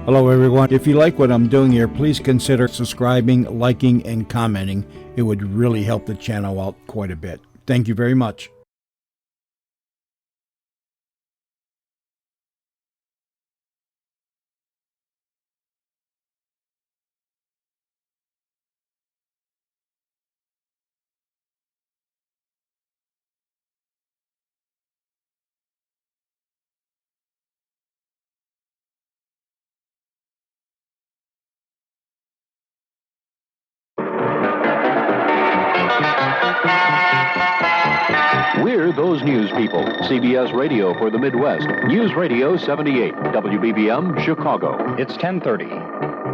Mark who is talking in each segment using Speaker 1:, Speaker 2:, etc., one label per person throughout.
Speaker 1: Hello, everyone. If you like what I'm doing here, please consider subscribing, liking, and commenting. It would really help the channel out quite a bit. Thank you very much.
Speaker 2: We're those news people. CBS Radio for the Midwest. News Radio 78, WBBM, Chicago.
Speaker 3: It's 10:30.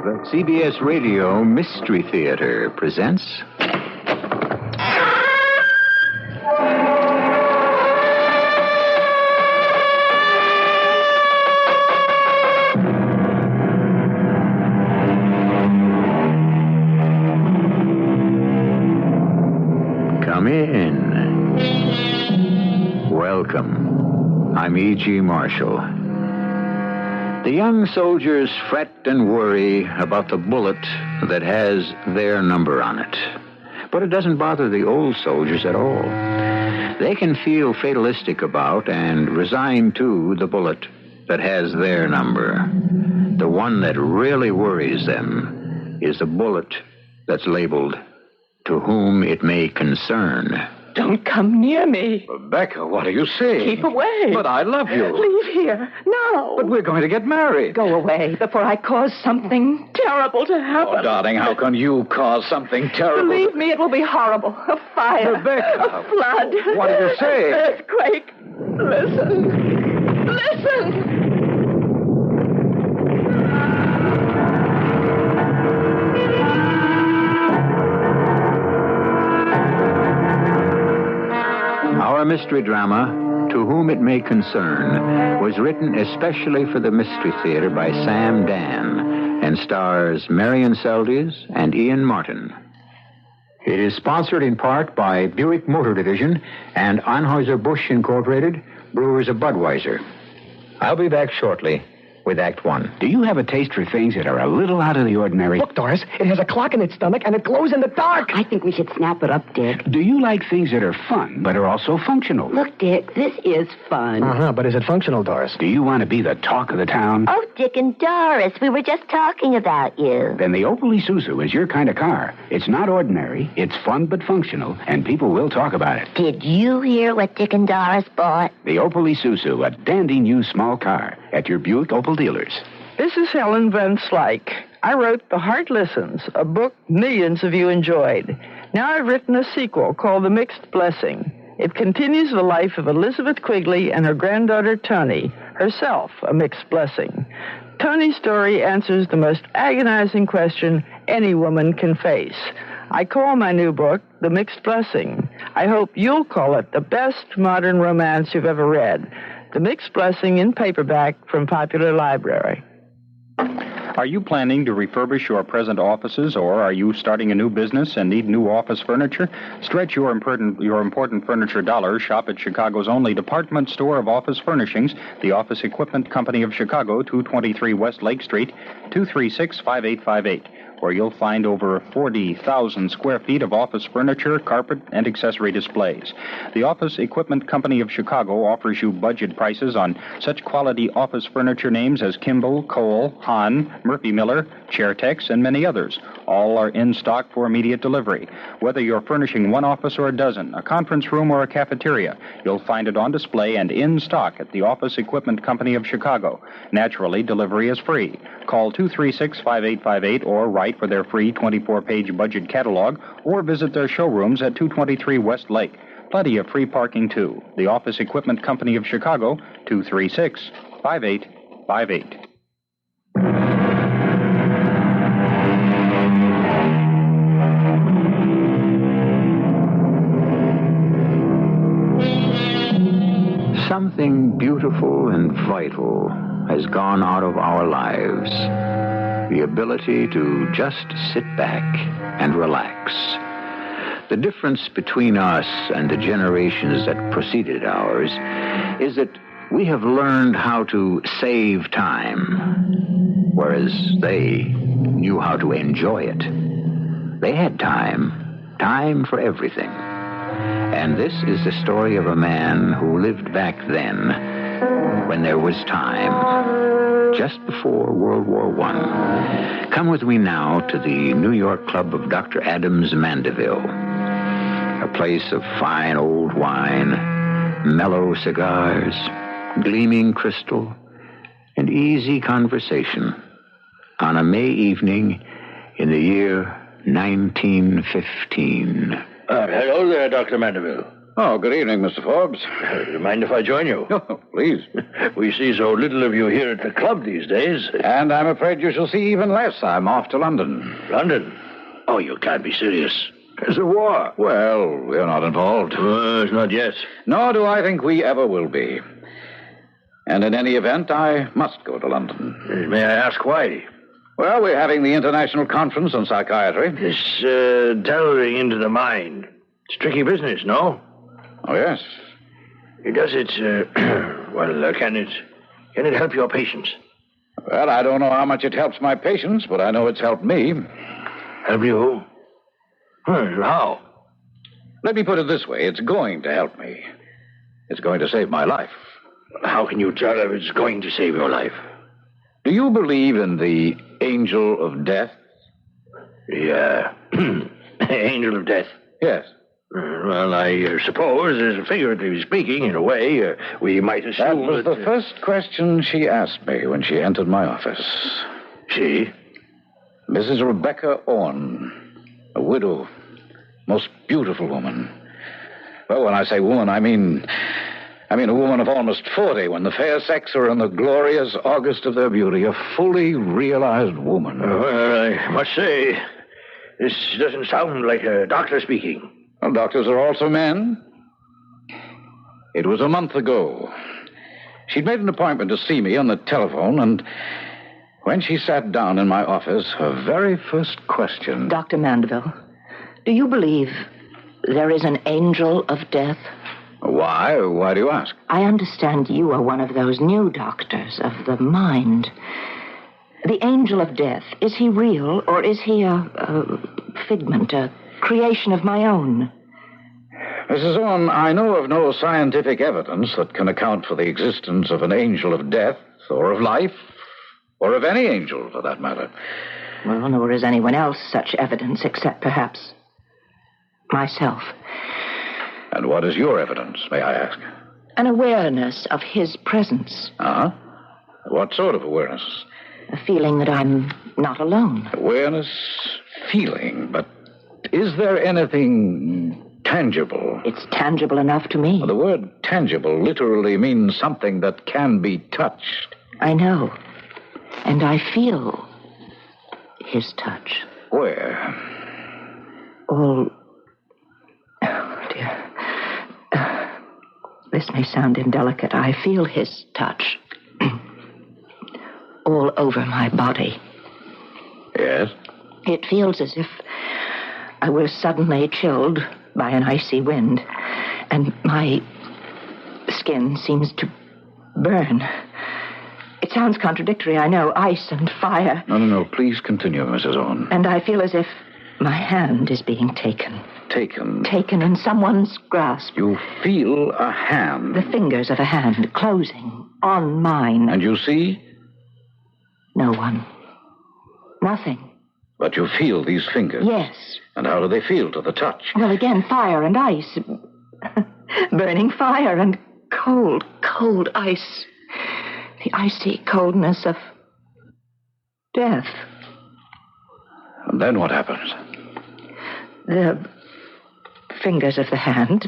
Speaker 4: The CBS Radio Mystery Theater presents... Come in. Welcome. I'm E.G. Marshall. The young soldiers fret and worry about the bullet that has their number on it. But it doesn't bother the old soldiers at all. They can feel fatalistic about and resigned to the bullet that has their number. The one that really worries them is the bullet that's labeled, "To whom it may concern."
Speaker 5: Don't come near me.
Speaker 6: Rebecca, what are you saying?
Speaker 5: Keep away.
Speaker 6: But I love you.
Speaker 5: Leave here. No.
Speaker 6: But we're going to get married.
Speaker 5: Go away before I cause something terrible to happen.
Speaker 6: Oh, darling, how can you cause something terrible?
Speaker 5: Believe me, it will be horrible. A fire.
Speaker 6: Rebecca.
Speaker 5: A flood.
Speaker 6: What did you say?
Speaker 5: An earthquake. Listen. Listen.
Speaker 4: Our mystery drama, To Whom It May Concern, was written especially for the Mystery Theater by Sam Dan and stars Marian Seldes and Ian Martin. It is sponsored in part by Buick Motor Division and Anheuser-Busch Incorporated, brewers of Budweiser. I'll be back shortly with Act One.
Speaker 7: Do you have a taste for things that are a little out of the ordinary?
Speaker 8: Look, Doris, it has a clock in its stomach and it glows in the dark.
Speaker 9: I think we should snap it up, Dick.
Speaker 7: Do you like things that are fun, but are also functional?
Speaker 9: Look, Dick, this is fun.
Speaker 8: But is it functional, Doris?
Speaker 7: Do you want to be the talk of the town?
Speaker 9: Oh, Dick and Doris, we were just talking about you.
Speaker 7: Then the Opel Isuzu is your kind of car. It's not ordinary, it's fun but functional, and people will talk about it.
Speaker 9: Did you hear what Dick and Doris bought?
Speaker 7: The Opel Isuzu, a dandy new small car, at your Buick Opel dealers.
Speaker 5: This is Helen Van Slyke. I wrote The Heart Listens, a book millions of you enjoyed. Now I've written a sequel called The Mixed Blessing. It continues the life of Elizabeth Quigley and her granddaughter Tony, herself a mixed blessing. Tony's story answers the most agonizing question any woman can face. I call my new book The Mixed Blessing. I hope you'll call it the best modern romance you've ever read. The Mixed Blessing in paperback from Popular Library.
Speaker 3: Are you planning to refurbish your present offices, or are you starting a new business and need new office furniture? Stretch your important furniture dollars. Shop at Chicago's only department store of office furnishings, the Office Equipment Company of Chicago, 223 West Lake Street, 236-5858. Where you'll find over 40,000 square feet of office furniture, carpet, and accessory displays. The Office Equipment Company of Chicago offers you budget prices on such quality office furniture names as Kimball, Cole, Hahn, Murphy Miller, Chairtex, and many others. All are in stock for immediate delivery. Whether you're furnishing one office or a dozen, a conference room or a cafeteria, you'll find it on display and in stock at the Office Equipment Company of Chicago. Naturally, delivery is free. Call 236-5858 or write for their free 24-page budget catalog, or visit their showrooms at 223 West Lake. Plenty of free parking, too. The Office Equipment Company of Chicago, 236-5858.
Speaker 4: Something beautiful and vital has gone out of our lives. The ability to just sit back and relax. The difference between us and the generations that preceded ours is that we have learned how to save time. whereas they knew how to enjoy it. They had time for everything. And this is the story of a man who lived back then when there was time, just before World War I. Come with me now to the New York Club of Dr. Adams Mandeville, a place of fine old wine, mellow cigars, gleaming crystal, and easy conversation on a May evening in the year 1915.
Speaker 10: Hello there, Dr. Mandeville.
Speaker 6: Oh, good evening, Mr. Forbes.
Speaker 10: Do you mind if I join you?
Speaker 6: Oh, please.
Speaker 10: We see so little of you here at the club these days.
Speaker 6: And I'm afraid you shall see even less. I'm off to London.
Speaker 10: London? Oh, you can't be serious. There's a war.
Speaker 6: Well, we're not involved.
Speaker 10: It's not yet.
Speaker 6: Nor do I think we ever will be. And in any event, I must go to London.
Speaker 10: May I ask why?
Speaker 6: Well, we're having the International Conference on Psychiatry.
Speaker 10: This delving into the mind. It's tricky business, no?
Speaker 6: Oh, yes.
Speaker 10: Does it, can it help your patients?
Speaker 6: Well, I don't know how much it helps my patients, but I know it's helped me.
Speaker 10: Help you? How?
Speaker 6: Let me put it this way. It's going to help me. It's going to save my life.
Speaker 10: How can you tell if it's going to save your life?
Speaker 6: Do you believe in the angel of death?
Speaker 10: Yeah. Angel of death?
Speaker 6: Yes.
Speaker 10: Well, I suppose, as figuratively speaking, in a way, we might assume
Speaker 6: that was the first question she asked me when she entered my office.
Speaker 10: She?
Speaker 6: Mrs. Rebecca Orne, a widow, most beautiful woman. Well, when I say woman, I mean a woman of almost 40, when the fair sex are in the glorious August of their beauty, a fully realized woman.
Speaker 10: Well, I must say, this doesn't sound like a doctor speaking.
Speaker 6: Well, doctors are also men. It was a month ago. She'd made an appointment to see me on the telephone, and when she sat down in my office, her very first question...
Speaker 11: Dr. Mandeville, do you believe there is an angel of death?
Speaker 6: Why? Why do you ask?
Speaker 11: I understand you are one of those new doctors of the mind. The angel of death, is he real, or is he a figment, a creation of my own?
Speaker 6: Mrs. Orne, I know of no scientific evidence that can account for the existence of an angel of death, or of life, or of any angel, for that matter.
Speaker 11: Well, nor is anyone else such evidence, except perhaps myself.
Speaker 6: And what is your evidence, may I ask?
Speaker 11: An awareness of his presence.
Speaker 6: Uh-huh. What sort of awareness?
Speaker 11: A feeling that I'm not alone.
Speaker 6: Awareness, feeling, but is there anything tangible?
Speaker 11: It's tangible enough to me.
Speaker 6: Well, the word tangible literally means something that can be touched.
Speaker 11: I know. And I feel his touch.
Speaker 6: Where?
Speaker 11: All... Oh, dear. This may sound indelicate. I feel his touch all over my body.
Speaker 6: Yes?
Speaker 11: It feels as if I were suddenly chilled by an icy wind, and my skin seems to burn. It sounds contradictory, I know. Ice and fire.
Speaker 6: No. Please continue, Mrs. Orne.
Speaker 11: And I feel as if my hand is being taken.
Speaker 6: Taken?
Speaker 11: Taken in someone's grasp.
Speaker 6: You feel a hand?
Speaker 11: The fingers of a hand closing on mine.
Speaker 6: And you see?
Speaker 11: No one. Nothing.
Speaker 6: But you feel these fingers?
Speaker 11: Yes.
Speaker 6: And how do they feel to the touch?
Speaker 11: Well, again, fire and ice. Burning fire and cold, cold ice. The icy coldness of death.
Speaker 6: And then what happens?
Speaker 11: The fingers of the hand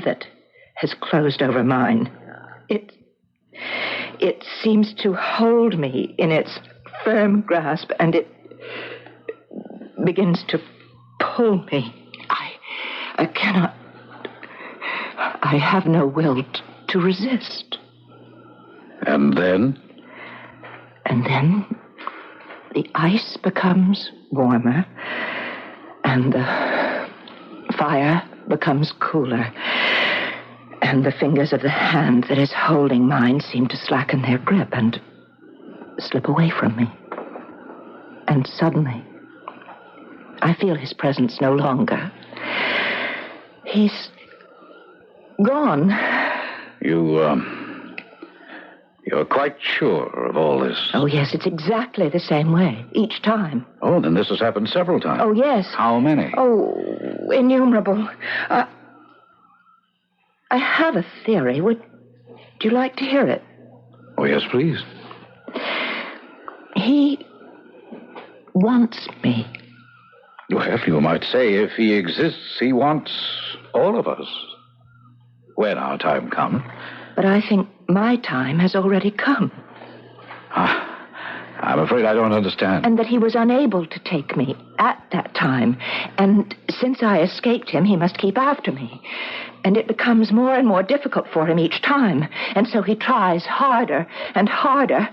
Speaker 11: that has closed over mine. It seems to hold me in its firm grasp, and it begins to pull me. I cannot... I have no will to resist.
Speaker 6: And then?
Speaker 11: And then the ice becomes warmer, and the fire becomes cooler, and the fingers of the hand that is holding mine seem to slacken their grip and slip away from me. And suddenly, I feel his presence no longer. He's gone.
Speaker 6: You're quite sure of all this?
Speaker 11: Oh, yes, it's exactly the same way, each time.
Speaker 6: Oh, then this has happened several times.
Speaker 11: Oh, yes.
Speaker 6: How many?
Speaker 11: Oh, innumerable. I have a theory. Would you like to hear it?
Speaker 6: Oh, yes, please.
Speaker 11: He wants me.
Speaker 6: Well, you might say if he exists, he wants all of us. When our time comes.
Speaker 11: But I think my time has already come.
Speaker 6: I'm afraid I don't understand.
Speaker 11: And that he was unable to take me at that time. And since I escaped him, he must keep after me. And it becomes more and more difficult for him each time. And so he tries harder and harder.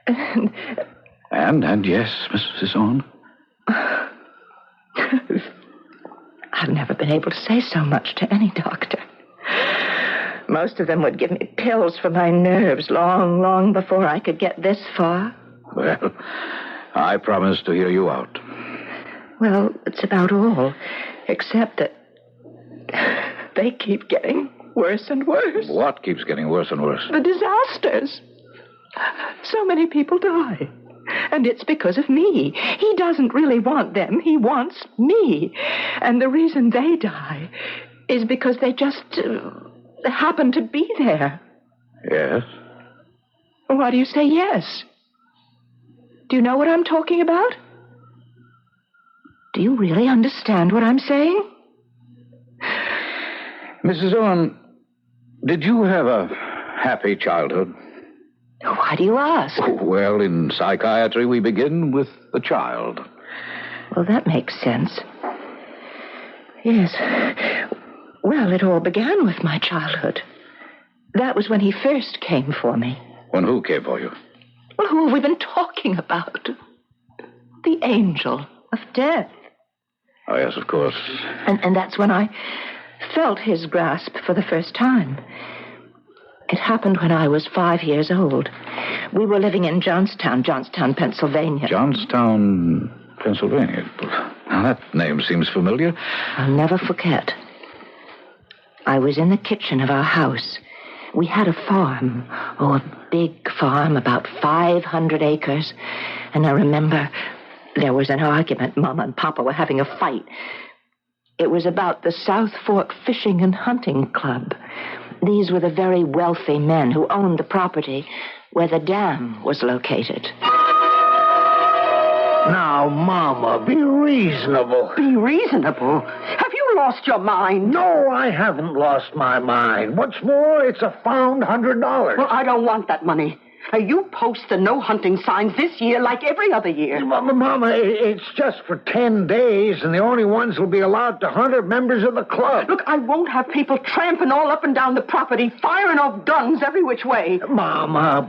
Speaker 6: And yes, Mrs. Owen?
Speaker 11: I've never been able to say so much to any doctor. Most of them would give me pills for my nerves long before I could get this far.
Speaker 6: Well, I promise to hear you out.
Speaker 11: Well, it's about all, except that they keep getting worse and worse.
Speaker 6: What keeps getting worse and worse?
Speaker 11: The disasters. So many people die. And it's because of me. He doesn't really want them. He wants me. And the reason they die is because they just happen to be there.
Speaker 6: Yes?
Speaker 11: Why do you say yes? Do you know what I'm talking about? Do you really understand what I'm saying?
Speaker 6: Mrs. Owen, did you have a happy childhood?
Speaker 11: Why do you ask?
Speaker 6: Well, in psychiatry, we begin with the child.
Speaker 11: Well, that makes sense. Yes. Well, it all began with my childhood. That was when he first came for me.
Speaker 6: When who came for you?
Speaker 11: Well, who have we been talking about? The angel of death.
Speaker 6: Oh, yes, of course.
Speaker 11: And that's when I felt his grasp for the first time. It happened when I was 5 years old. We were living in Johnstown, Pennsylvania.
Speaker 6: Johnstown, Pennsylvania. Now, that name seems familiar.
Speaker 11: I'll never forget. I was in the kitchen of our house. We had a farm. Oh, a big farm, about 500 acres. And I remember there was an argument. Mama and Papa were having a fight. It was about the South Fork Fishing and Hunting Club. These were the very wealthy men who owned the property where the dam was located.
Speaker 10: Now, Mama, be reasonable.
Speaker 12: Be reasonable? Have you lost your mind?
Speaker 10: No, I haven't lost my mind. What's more, it's a found $100.
Speaker 12: Well, I don't want that money. You post the no hunting signs this year like every other year.
Speaker 10: Mama, it's just for 10 days, and the only ones who'll be allowed to hunt are members of the club.
Speaker 12: Look, I won't have people tramping all up and down the property, firing off guns every which way.
Speaker 10: Mama,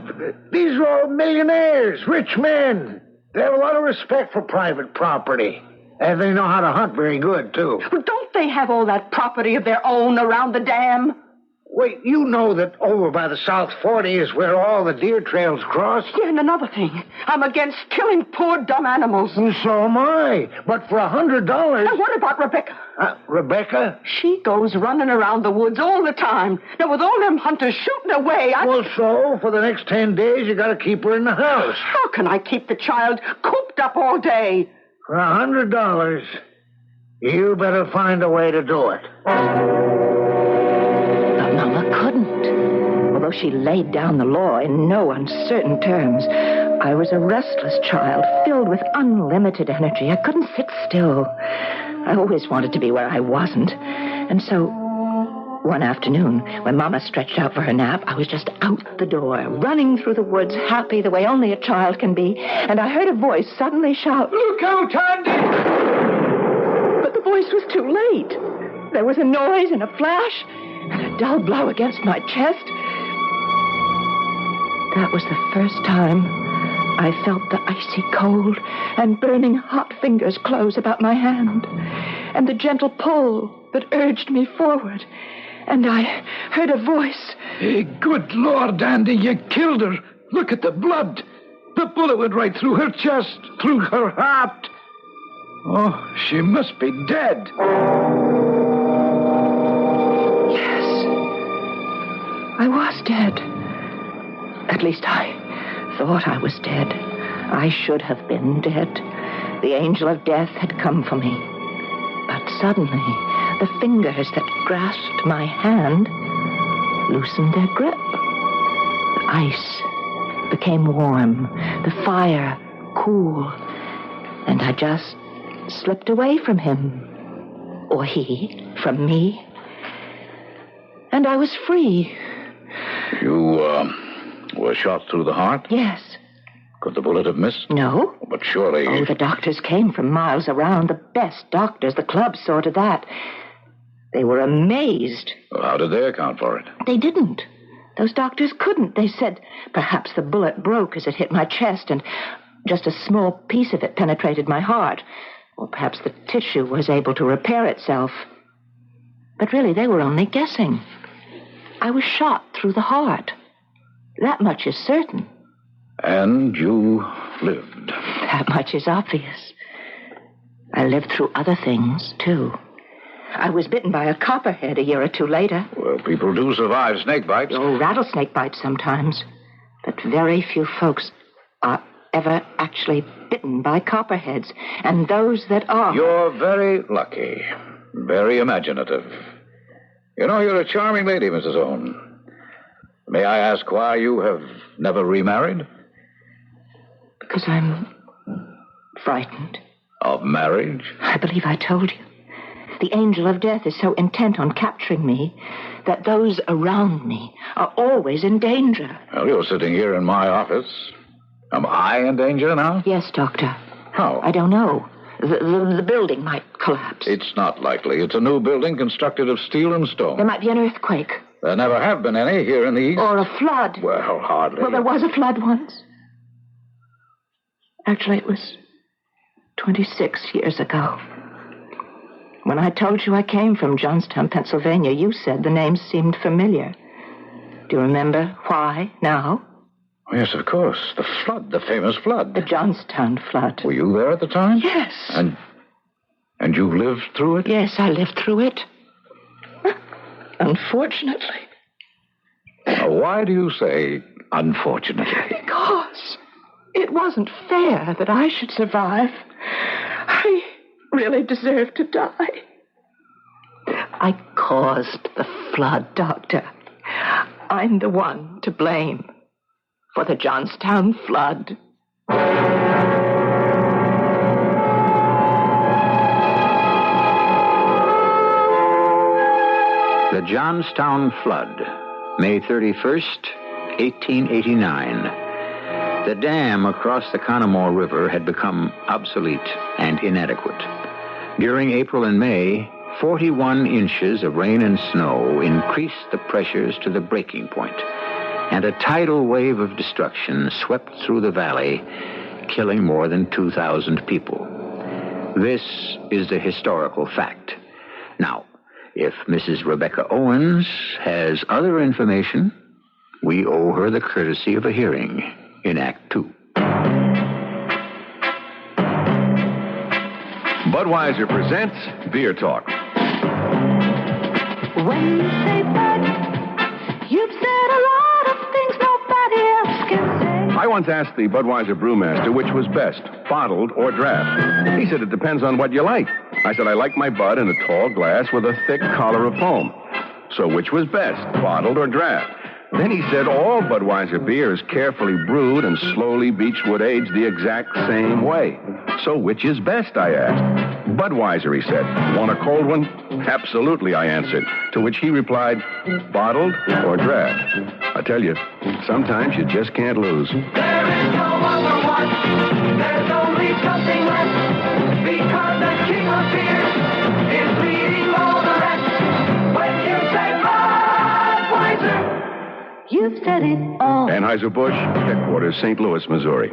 Speaker 10: these are all millionaires, rich men. They have a lot of respect for private property. And they know how to hunt very good, too.
Speaker 12: Well, don't they have all that property of their own around the dam?
Speaker 10: Wait, you know that over by the South 40 is where all the deer trails cross?
Speaker 12: Yeah, and another thing. I'm against killing poor dumb animals.
Speaker 10: And so am I. But for $100...
Speaker 12: Now, what about Rebecca?
Speaker 10: Rebecca?
Speaker 12: She goes running around the woods all the time. Now, with all them hunters shooting away,
Speaker 10: Well, so, for the next 10 days, you gotta keep her in the house.
Speaker 12: How can I keep the child cooped up all day?
Speaker 10: For $100, you better find a way to do it.
Speaker 11: But Mama couldn't. Although she laid down the law in no uncertain terms, I was a restless child, filled with unlimited energy. I couldn't sit still. I always wanted to be where I wasn't. And so, one afternoon, when Mama stretched out for her nap, I was just out the door, running through the woods, happy the way only a child can be. And I heard a voice suddenly shout,
Speaker 10: "Look out, Andy!"
Speaker 11: But the voice was too late. There was a noise and a flash, and a dull blow against my chest. That was the first time I felt the icy cold and burning hot fingers close about my hand, and the gentle pull that urged me forward. And I heard a voice.
Speaker 10: Hey, good Lord, Andy, you killed her. Look at the blood. The bullet went right through her chest, through her heart. Oh, she must be dead.
Speaker 11: Yes. I was dead. At least I thought I was dead. I should have been dead. The angel of death had come for me. But suddenly, the fingers that grasped my hand loosened their grip. The ice became warm, the fire cool, and I just slipped away from him. Or he from me. And I was free.
Speaker 6: You, were shot through the heart?
Speaker 11: Yes.
Speaker 6: Could the bullet have missed?
Speaker 11: No.
Speaker 6: But surely...
Speaker 11: Oh, the doctors came from miles around. The best doctors. The club saw to that. They were amazed.
Speaker 6: Well, how did they account for it?
Speaker 11: They didn't. Those doctors couldn't. They said perhaps the bullet broke as it hit my chest and just a small piece of it penetrated my heart. Or perhaps the tissue was able to repair itself. But really, they were only guessing. I was shot through the heart. That much is certain.
Speaker 6: And you lived.
Speaker 11: That much is obvious. I lived through other things, too. I was bitten by a copperhead a year or two later.
Speaker 6: Well, people do survive snake bites.
Speaker 11: Oh, rattlesnake bites sometimes. But very few folks are ever actually bitten by copperheads. And those that are...
Speaker 6: You're very lucky. Very imaginative. You know, you're a charming lady, Mrs. Owen. May I ask why you have never remarried?
Speaker 11: Because I'm frightened.
Speaker 6: Of marriage?
Speaker 11: I believe I told you. The angel of death is so intent on capturing me that those around me are always in danger.
Speaker 6: Well, you're sitting here in my office. Am I in danger now?
Speaker 11: Yes, Doctor.
Speaker 6: How?
Speaker 11: I don't know. The building might collapse.
Speaker 6: It's not likely. It's a new building constructed of steel and stone.
Speaker 11: There might be an earthquake.
Speaker 6: There never have been any here in the East.
Speaker 11: Or a flood.
Speaker 6: Well, hardly.
Speaker 11: Well, there was a flood once. Actually, it was 26 years ago. When I told you I came from Johnstown, Pennsylvania, you said the name seemed familiar. Do you remember why now?
Speaker 6: Oh, yes, of course. The flood, the famous flood.
Speaker 11: The Johnstown flood.
Speaker 6: Were you there at the time?
Speaker 11: Yes.
Speaker 6: And you lived through it?
Speaker 11: Yes, I lived through it. Unfortunately.
Speaker 6: Now, why do you say unfortunately?
Speaker 11: Because it wasn't fair that I should survive. I really deserve to die. I caused the flood, Doctor. I'm the one to blame for the Johnstown flood.
Speaker 4: The Johnstown flood, May 31st, 1889. The dam across the Conemaugh River had become obsolete and inadequate. During April and May, 41 inches of rain and snow increased the pressures to the breaking point, and a tidal wave of destruction swept through the valley, killing more than 2,000 people. This is the historical fact. Now, if Mrs. Rebecca Owens has other information, we owe her the courtesy of a hearing in Act 2.
Speaker 13: Budweiser presents Beer Talk.
Speaker 14: When you say Bud, you've said a lot of things nobody else can say.
Speaker 13: I once asked the Budweiser brewmaster which was best, bottled or draft. He said it depends on what you like. I said I like my Bud in a tall glass with a thick collar of foam. So which was best, bottled or draft? Then he said all Budweiser beer is carefully brewed and slowly beechwood aged the exact same way. So which is best, I asked. Budweiser, he said. Want a cold one? Absolutely, I answered. To which he replied, bottled or draft? I tell you, sometimes you just can't lose.
Speaker 14: There is no other one. There's only something left. Because the king of beer is leading all the rest. When you say Budweiser, you've said it all.
Speaker 13: Anheuser-Busch, headquarters, St. Louis, Missouri.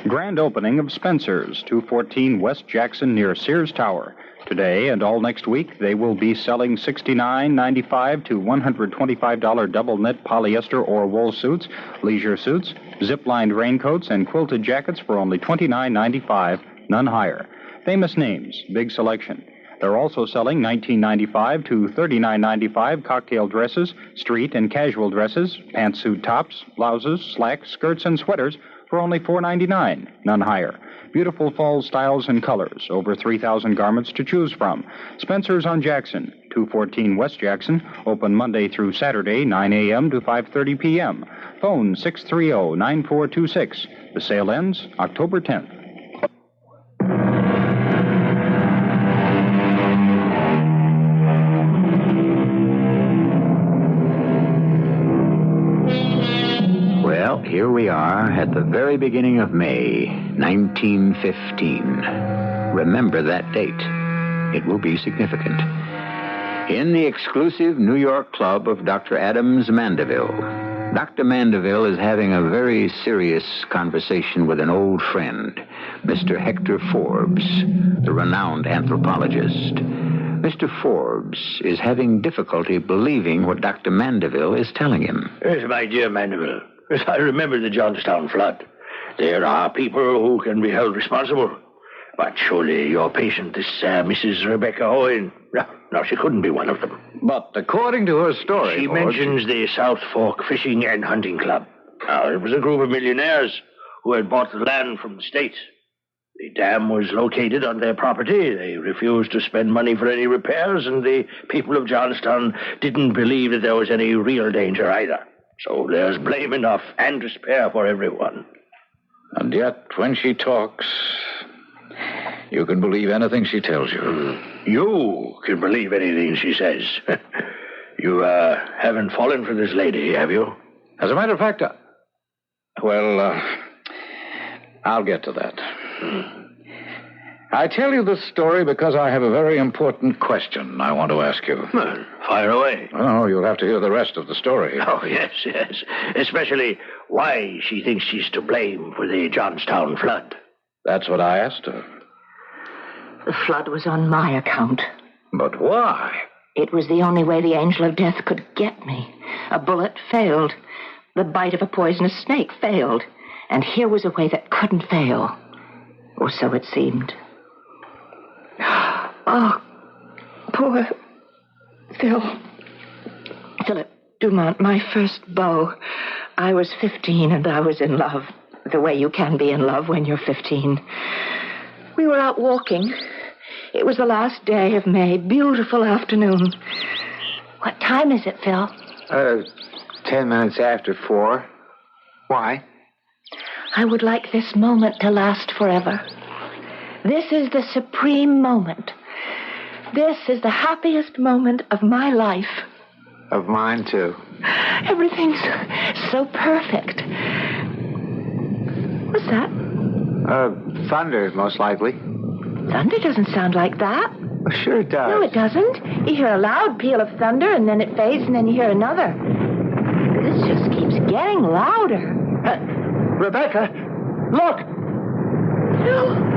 Speaker 3: Grand opening of Spencer's, 214 West Jackson near Sears Tower. Today and all next week, they will be selling $69.95 to $125 double knit polyester or wool suits, leisure suits, Zip-lined raincoats and quilted jackets for only $29.95, none higher. Famous names, big selection. They're also selling $19.95 to $39.95 cocktail dresses, street and casual dresses, pantsuit tops, blouses, slacks, skirts, and sweaters for only $4.99, none higher. Beautiful fall styles and colors, over 3,000 garments to choose from. Spencer's on Jackson, 214 West Jackson, open Monday through Saturday, 9 a.m. to 5:30 p.m. Phone 630-9426. The sale ends October 10th.
Speaker 4: Well, here we are at the very beginning of May, 1915. Remember that date. It will be significant. In the exclusive New York club of Dr. Adams Mandeville, Dr. Mandeville is having a very serious conversation with an old friend, Mr. Hector Forbes, the renowned anthropologist. Mr. Forbes is having difficulty believing what Dr. Mandeville is telling him.
Speaker 15: Yes, my dear Mandeville. Yes, I remember the Johnstown flood. There are people who can be held responsible. But surely your patient, this Mrs. Rebecca Owen, no, she couldn't be one of them.
Speaker 6: But according to her story,
Speaker 15: She mentions the South Fork Fishing and Hunting Club. Now, it was a group of millionaires who had bought the land from the state. The dam was located on their property. They refused to spend money for any repairs, and the people of Johnstown didn't believe that there was any real danger either. So there's blame enough and to spare for everyone.
Speaker 6: And yet, when she talks, you can believe anything she tells you.
Speaker 15: You can believe anything she says. You haven't fallen for this lady, have you?
Speaker 6: As a matter of fact, I'll get to that. I tell you this story because I have a very important question I want to ask you.
Speaker 15: Well, fire away.
Speaker 6: Oh, you'll have to hear the rest of the story.
Speaker 15: Oh, yes. Especially why she thinks she's to blame for the Johnstown flood.
Speaker 6: That's what I asked her.
Speaker 11: The flood was on my account.
Speaker 6: But why?
Speaker 11: It was the only way the angel of death could get me. A bullet failed. The bite of a poisonous snake failed. And here was a way that couldn't fail. Or so it seemed. Oh, poor Philip Dumont, my first beau. I was 15 and I was in love. The way you can be in love when you're 15. We were out walking. It was the last day of May. Beautiful afternoon. What time is it, Phil?
Speaker 16: 10 minutes after 4. Why?
Speaker 11: I would like this moment to last forever. This is the supreme moment. This is the happiest moment of my life.
Speaker 16: Of mine, too.
Speaker 11: Everything's so perfect. What's that?
Speaker 16: Thunder, most likely.
Speaker 11: Thunder doesn't sound like that.
Speaker 16: Oh, sure it does.
Speaker 11: No, it doesn't. You hear a loud peal of thunder, and then it fades, and then you hear another. This just keeps getting louder.
Speaker 10: Rebecca, look!
Speaker 11: Phil!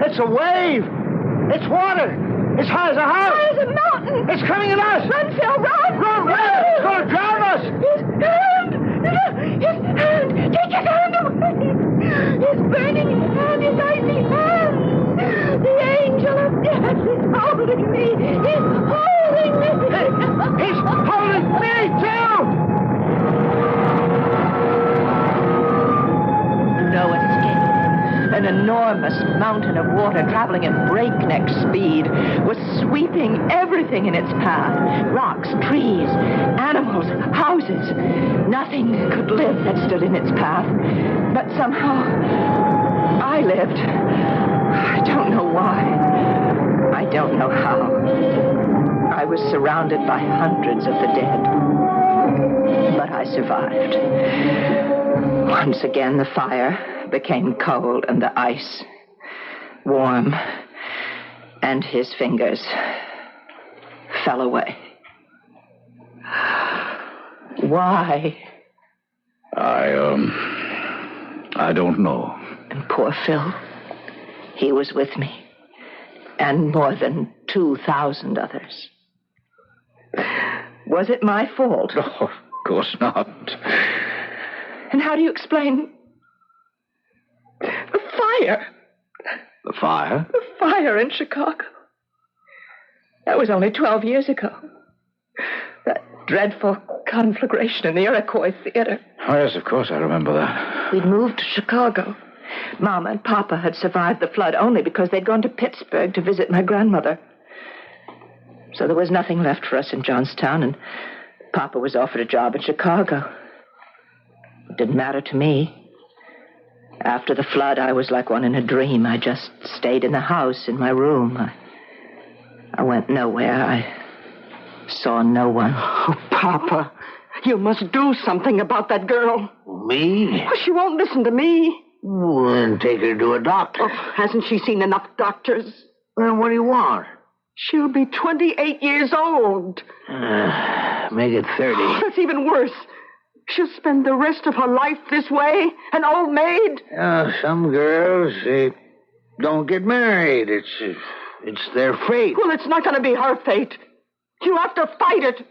Speaker 10: It's a wave! It's water! It's high as a house!
Speaker 11: High as a mountain!
Speaker 10: It's coming at us!
Speaker 11: Run, Phil, run!
Speaker 10: Run! It's going to drown us!
Speaker 11: His hand! Take his hand away! His burning hand, his icy hand! The angel of death is holding me! He's holding me!
Speaker 10: He's holding me, too!
Speaker 11: No escape. An enormous mountain of water traveling at breakneck speed was sweeping everything in its path. Rocks, trees, animals, houses. Nothing could live that stood in its path. But somehow, I lived. I don't know why. I don't know how. I was surrounded by hundreds of the dead. But I survived. Once again, the fire became cold and the ice warm, and his fingers fell away. Why?
Speaker 6: I don't know.
Speaker 11: And poor Phil, he was with me, and more than 2,000 others. Was it my fault?
Speaker 6: No, of course not.
Speaker 11: And how do you explain the fire?
Speaker 4: The fire?
Speaker 11: The fire in Chicago. That was only 12 years ago. That dreadful conflagration in the Iroquois Theater.
Speaker 6: Oh, yes, of course, I remember that.
Speaker 11: We'd moved to Chicago. Mama and Papa had survived the flood only because they'd gone to Pittsburgh to visit my grandmother. So there was nothing left for us in Johnstown, and Papa was offered a job in Chicago. It didn't matter to me. After the flood, I was like one in a dream. I just stayed in the house, in my room. I went nowhere. I saw no one.
Speaker 12: Oh, Papa, you must do something about that girl.
Speaker 10: Me?
Speaker 12: Oh, she won't listen to me.
Speaker 10: Well, then take her to a doctor.
Speaker 12: Oh, hasn't she seen enough doctors?
Speaker 10: Then what do you want?
Speaker 12: She'll be 28 years old.
Speaker 10: Make it 30.
Speaker 12: Oh, that's even worse. She'll spend the rest of her life this way, an old maid.
Speaker 10: Some girls, they don't get married. It's their fate.
Speaker 12: Well, it's not going to be her fate. You have to fight it.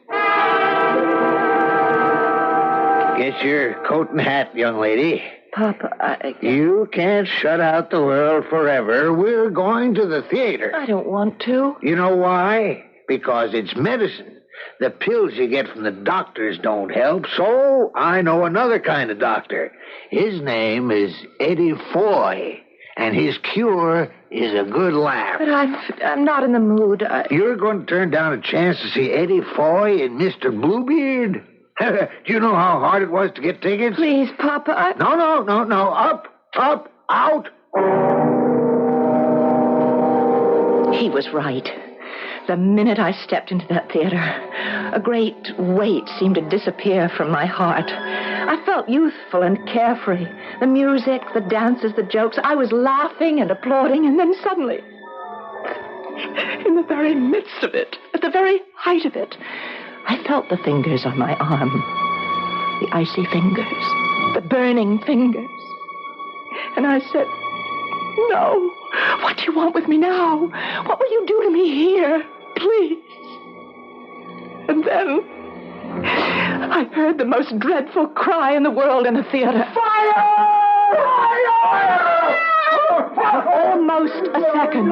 Speaker 10: Get your coat and hat, young lady.
Speaker 11: Papa,
Speaker 10: You can't shut out the world forever. We're going to the theater.
Speaker 11: I don't want to.
Speaker 10: You know why? Because it's medicine. The pills you get from the doctors don't help, so I know another kind of doctor. His name is Eddie Foy, and his cure is a good laugh.
Speaker 11: But I'm not in the mood.
Speaker 10: You're going to turn down a chance to see Eddie Foy and Mr. Bluebeard? Do you know how hard it was to get tickets?
Speaker 11: Please, Papa,
Speaker 10: No. Up, out.
Speaker 11: He was right. The minute I stepped into that theater, a great weight seemed to disappear from my heart. I felt youthful and carefree. The music, the dances, the jokes. I was laughing and applauding, and then suddenly, in the very midst of it, at the very height of it, I felt the fingers on my arm. The icy fingers. The burning fingers. And I said, "No. What do you want with me now? What will you do to me here? Please." And then I heard the most dreadful cry in the world in the theater. Fire! Almost a second.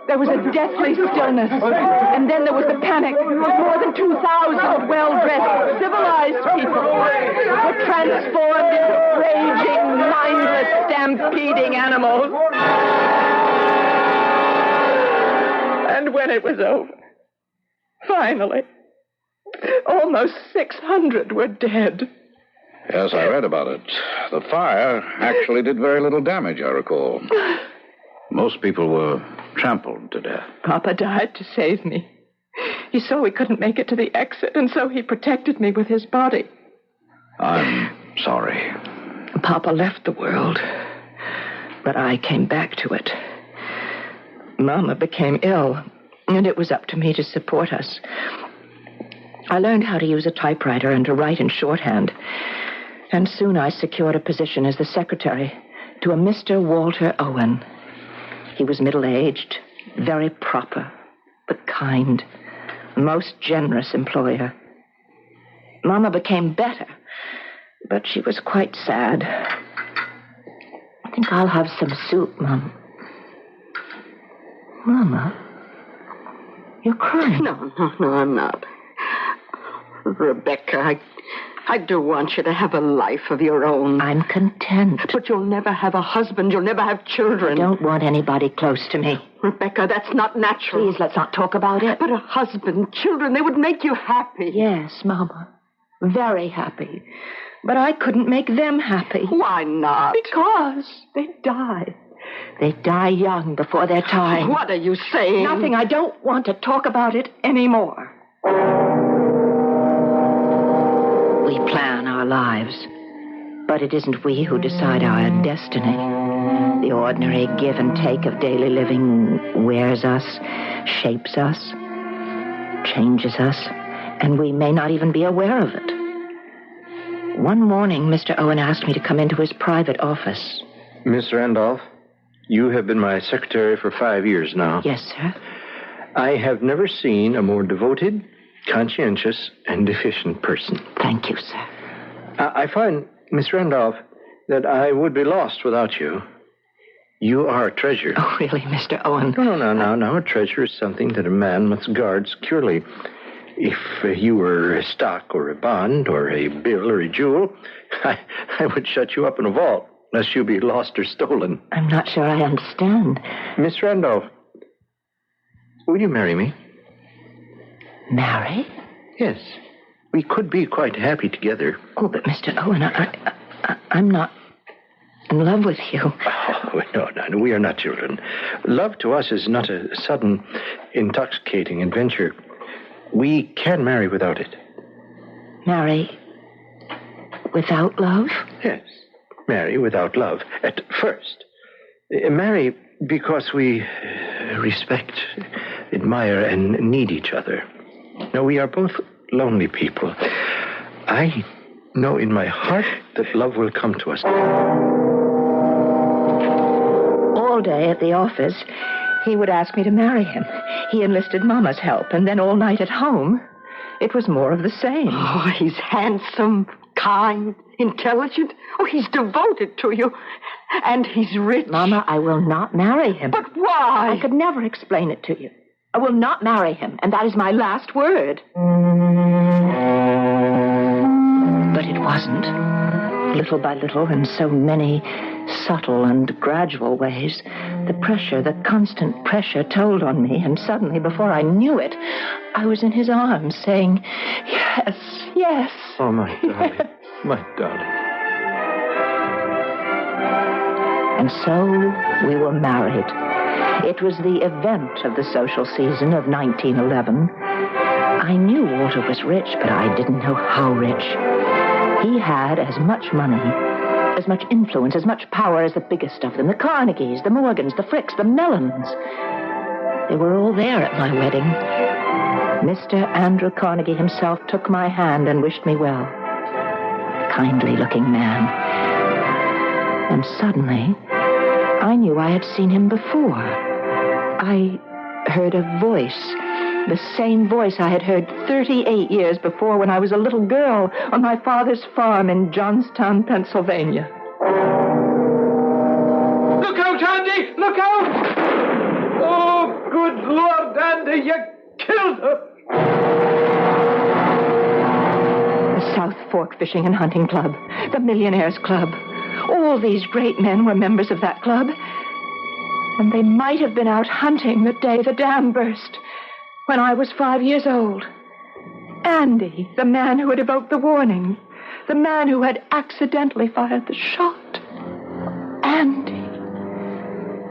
Speaker 11: There was a deathly stillness. And then there was the panic. More than 2,000 well-dressed, civilized people were transformed into raging, mindless, stampeding animals. And when it was over, finally, almost 600 were dead.
Speaker 6: Yes, I read about it. The fire actually did very little damage, I recall. Most people were trampled to death.
Speaker 11: Papa died to save me. He saw we couldn't make it to the exit, and so he protected me with his body.
Speaker 6: I'm sorry.
Speaker 11: Papa left the world, but I came back to it. Mama became ill, and it was up to me to support us. I learned how to use a typewriter and to write in shorthand, and soon I secured a position as the secretary to a Mr. Walter Owen. He was middle-aged, very proper, but kind, a most generous employer. Mama became better, but she was quite sad. I think I'll have some soup, Mom. Mama, you're crying.
Speaker 12: No, I'm not. Rebecca, I do want you to have a life of your own.
Speaker 11: I'm content.
Speaker 12: But you'll never have a husband. You'll never have children.
Speaker 11: I don't want anybody close to me.
Speaker 12: Rebecca, that's not natural.
Speaker 11: Please, let's not talk about it.
Speaker 12: But a husband, children, they would make you happy.
Speaker 11: Yes, Mama. Very happy. But I couldn't make them happy.
Speaker 12: Why not?
Speaker 11: Because they die. They die young before their time.
Speaker 12: What are you saying?
Speaker 11: Nothing. I don't want to talk about it anymore. We plan our lives, but it isn't we who decide our destiny. The ordinary give and take of daily living wears us, shapes us, changes us, and we may not even be aware of it. One morning, Mr. Owen asked me to come into his private office.
Speaker 17: Miss Randolph, you have been my secretary for 5 years now.
Speaker 11: Yes, sir.
Speaker 17: I have never seen a more devoted, conscientious, and efficient person.
Speaker 11: Thank you, sir.
Speaker 17: I find Miss Randolph, that I would be lost without you. You are a treasure.
Speaker 11: Oh, really, Mr. Owen?
Speaker 17: No. A treasure is something that a man must guard securely. If you were a stock or a bond or a bill or a jewel, I would shut you up in a vault, lest you be lost or stolen.
Speaker 11: I'm not sure I understand.
Speaker 17: Miss Randolph, will you marry me?
Speaker 11: Marry?
Speaker 17: Yes. We could be quite happy together.
Speaker 11: Oh, but Mr. Owen, I'm not in love with you.
Speaker 17: Oh, no, we are not children. Love to us is not a sudden, intoxicating adventure. We can marry without it.
Speaker 11: Marry without love?
Speaker 17: Yes, marry without love at first. Marry because we respect, admire, and need each other. Now, we are both lonely people. I know in my heart that love will come to us.
Speaker 11: All day at the office, he would ask me to marry him. He enlisted Mama's help, and then all night at home, it was more of the same.
Speaker 12: Oh, he's handsome, kind, intelligent. Oh, he's devoted to you. And he's rich.
Speaker 11: Mama, I will not marry him.
Speaker 12: But why?
Speaker 11: I could never explain it to you. I will not marry him, and that is my last word. But it wasn't. Little by little, in so many subtle and gradual ways, the constant pressure told on me, and suddenly, before I knew it, I was in his arms saying, yes, yes.
Speaker 17: Oh, my darling, my darling.
Speaker 11: And so we were married. It was the event of the social season of 1911. I knew Walter was rich, but I didn't know how rich. He had as much money, as much influence, as much power as the biggest of them. The Carnegies, the Morgans, the Fricks, the Mellons. They were all there at my wedding. Mr. Andrew Carnegie himself took my hand and wished me well. Kindly-looking man. And suddenly, I knew I had seen him before. I heard a voice. The same voice I had heard 38 years before when I was a little girl on my father's farm in Johnstown, Pennsylvania.
Speaker 14: Look out, Andy! Look out! Oh, good Lord, Andy, you killed her!
Speaker 11: The South Fork Fishing and Hunting Club, the Millionaires Club. All these great men were members of that club. And they might have been out hunting the day the dam burst, when I was 5 years old. Andy, the man who had evoked the warning, the man who had accidentally fired the shot. Andy.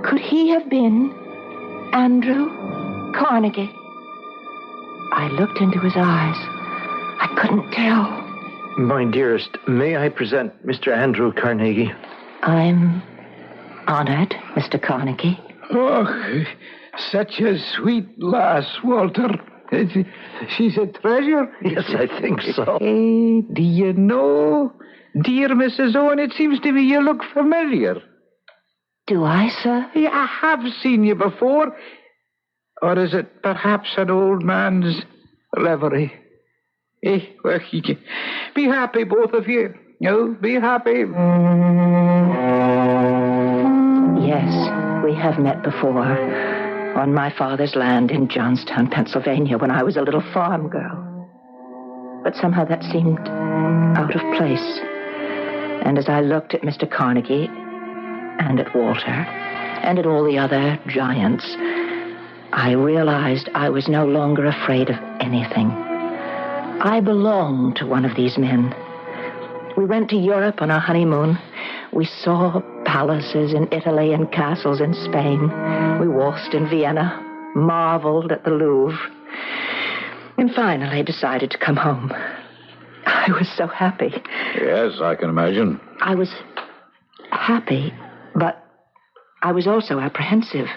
Speaker 11: Could he have been Andrew Carnegie? I looked into his eyes. I couldn't tell.
Speaker 17: My dearest, may I present Mr. Andrew Carnegie?
Speaker 11: I'm honored, Mr. Carnegie.
Speaker 10: Oh, such a sweet lass, Walter. She's a treasure.
Speaker 17: Yes, I think so.
Speaker 10: Hey, do you know, dear Mrs. Owen, it seems to me you look familiar.
Speaker 11: Do I, sir?
Speaker 10: Yeah, I have seen you before. Or is it perhaps an old man's reverie? Well, be happy, both of you. Be happy.
Speaker 11: Yes, we have met before. On my father's land in Johnstown, Pennsylvania, when I was a little farm girl. But somehow that seemed out of place. And as I looked at Mr. Carnegie, and at Walter, and at all the other giants, I realized I was no longer afraid of anything. I belonged to one of these men. We went to Europe on our honeymoon. We saw palaces in Italy and castles in Spain. We waltzed in Vienna, marveled at the Louvre, and finally decided to come home. I was so happy.
Speaker 6: Yes, I can imagine.
Speaker 11: I was happy, but I was also apprehensive.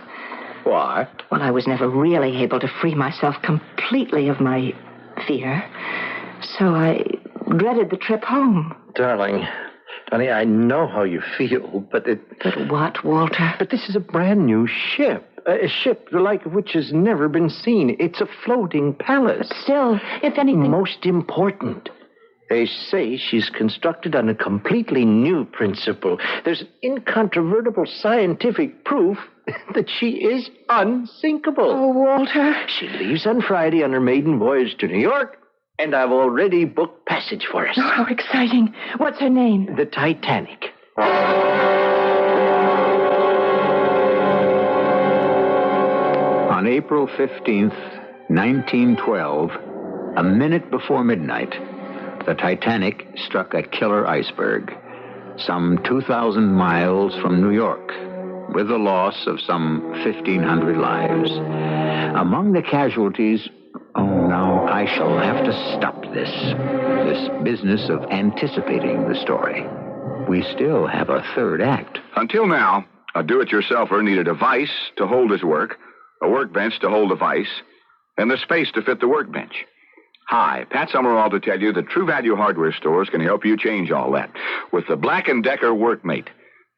Speaker 6: Why?
Speaker 11: Well, I was never really able to free myself completely of my fear, so I dreaded the trip home.
Speaker 17: Darling, I know how you feel, but
Speaker 11: But what, Walter?
Speaker 17: But this is a brand new ship. A ship the like of which has never been seen. It's a floating palace.
Speaker 11: But still, if anything...
Speaker 17: Most important, They say she's constructed on a completely new principle. There's incontrovertible scientific proof that she is unsinkable.
Speaker 11: Oh, Walter.
Speaker 17: She leaves on Friday on her maiden voyage to New York, and I've already booked passage for us.
Speaker 11: Oh, how exciting. What's her name?
Speaker 17: The Titanic.
Speaker 4: On April 15th, 1912, a minute before midnight, the Titanic struck a killer iceberg, some 2,000 miles from New York, with the loss of some 1,500 lives. Among the casualties, now I shall have to stop this business of anticipating the story. We still have a third act.
Speaker 13: Until now, a do-it-yourselfer needed a vise to hold his work, a workbench to hold the vise, and the space to fit the workbench. Hi, Pat Summerall to tell you that True Value Hardware stores can help you change all that with the Black & Decker Workmate.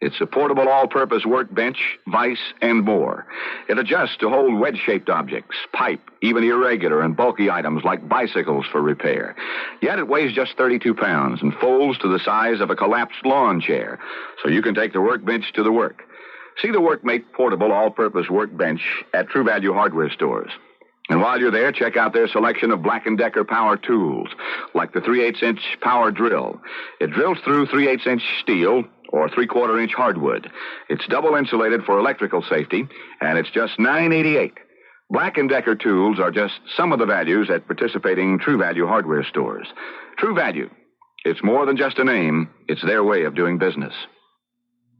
Speaker 13: It's a portable all-purpose workbench, vise, and more. It adjusts to hold wedge-shaped objects, pipe, even irregular and bulky items like bicycles for repair. Yet it weighs just 32 pounds and folds to the size of a collapsed lawn chair, so you can take the workbench to the work. See the Workmate portable all-purpose workbench at True Value Hardware stores. And while you're there, check out their selection of Black & Decker power tools, like the 3/8-inch power drill. It drills through 3/8-inch steel or 3/4-inch hardwood. It's double insulated for electrical safety, and it's just $9.88. Black & Decker tools are just some of the values at participating True Value Hardware stores. True Value. It's more than just a name. It's their way of doing business.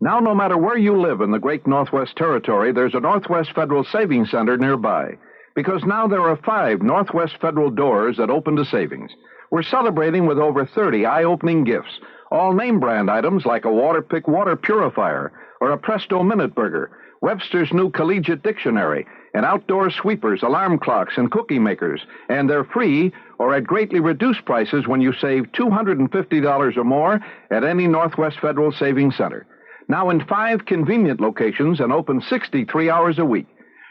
Speaker 18: Now, no matter where you live in the great Northwest Territory, there's a Northwest Federal Savings Center nearby. Because now there are 5 Northwest Federal doors that open to savings. We're celebrating with over 30 eye-opening gifts, all name-brand items like a Waterpik water purifier or a Presto Minute Burger, Webster's new Collegiate Dictionary, and outdoor sweepers, alarm clocks, and cookie makers. And they're free or at greatly reduced prices when you save $250 or more at any Northwest Federal Savings Center. Now in 5 convenient locations and open 63 hours a week.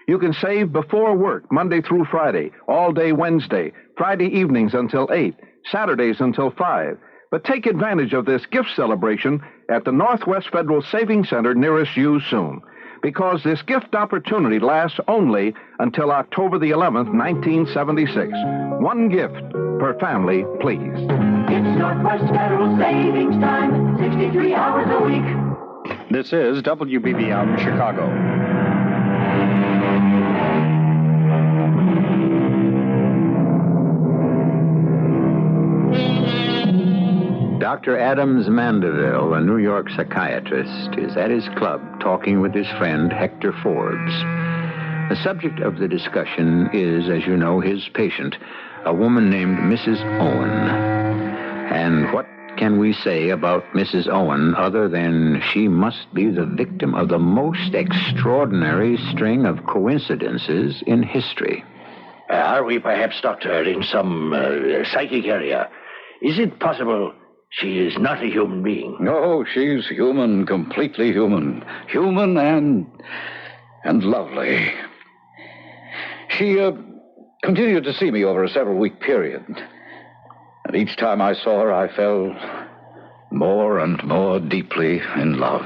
Speaker 18: You can save before work, Monday through Friday, all day Wednesday, Friday evenings until 8, Saturdays until 5. But take advantage of this gift celebration at the Northwest Federal Savings Center nearest you soon. Because this gift opportunity lasts only until October the 11th, 1976. One gift per family, please.
Speaker 14: It's Northwest Federal Savings Time, 63 hours a week.
Speaker 3: This is WBBM Chicago.
Speaker 4: Dr. Adams Mandeville, a New York psychiatrist, is at his club talking with his friend Hector Forbes. The subject of the discussion is, as you know, his patient, a woman named Mrs. Owen. And what can we say about Mrs. Owen other than she must be the victim of the most extraordinary string of coincidences in history?
Speaker 15: Are we perhaps, Doctor, in some psychic area? Is it possible she is not a human being?
Speaker 6: No, she's human, completely human. Human and lovely. She continued to see me over a several-week period. And each time I saw her, I fell more and more deeply in love.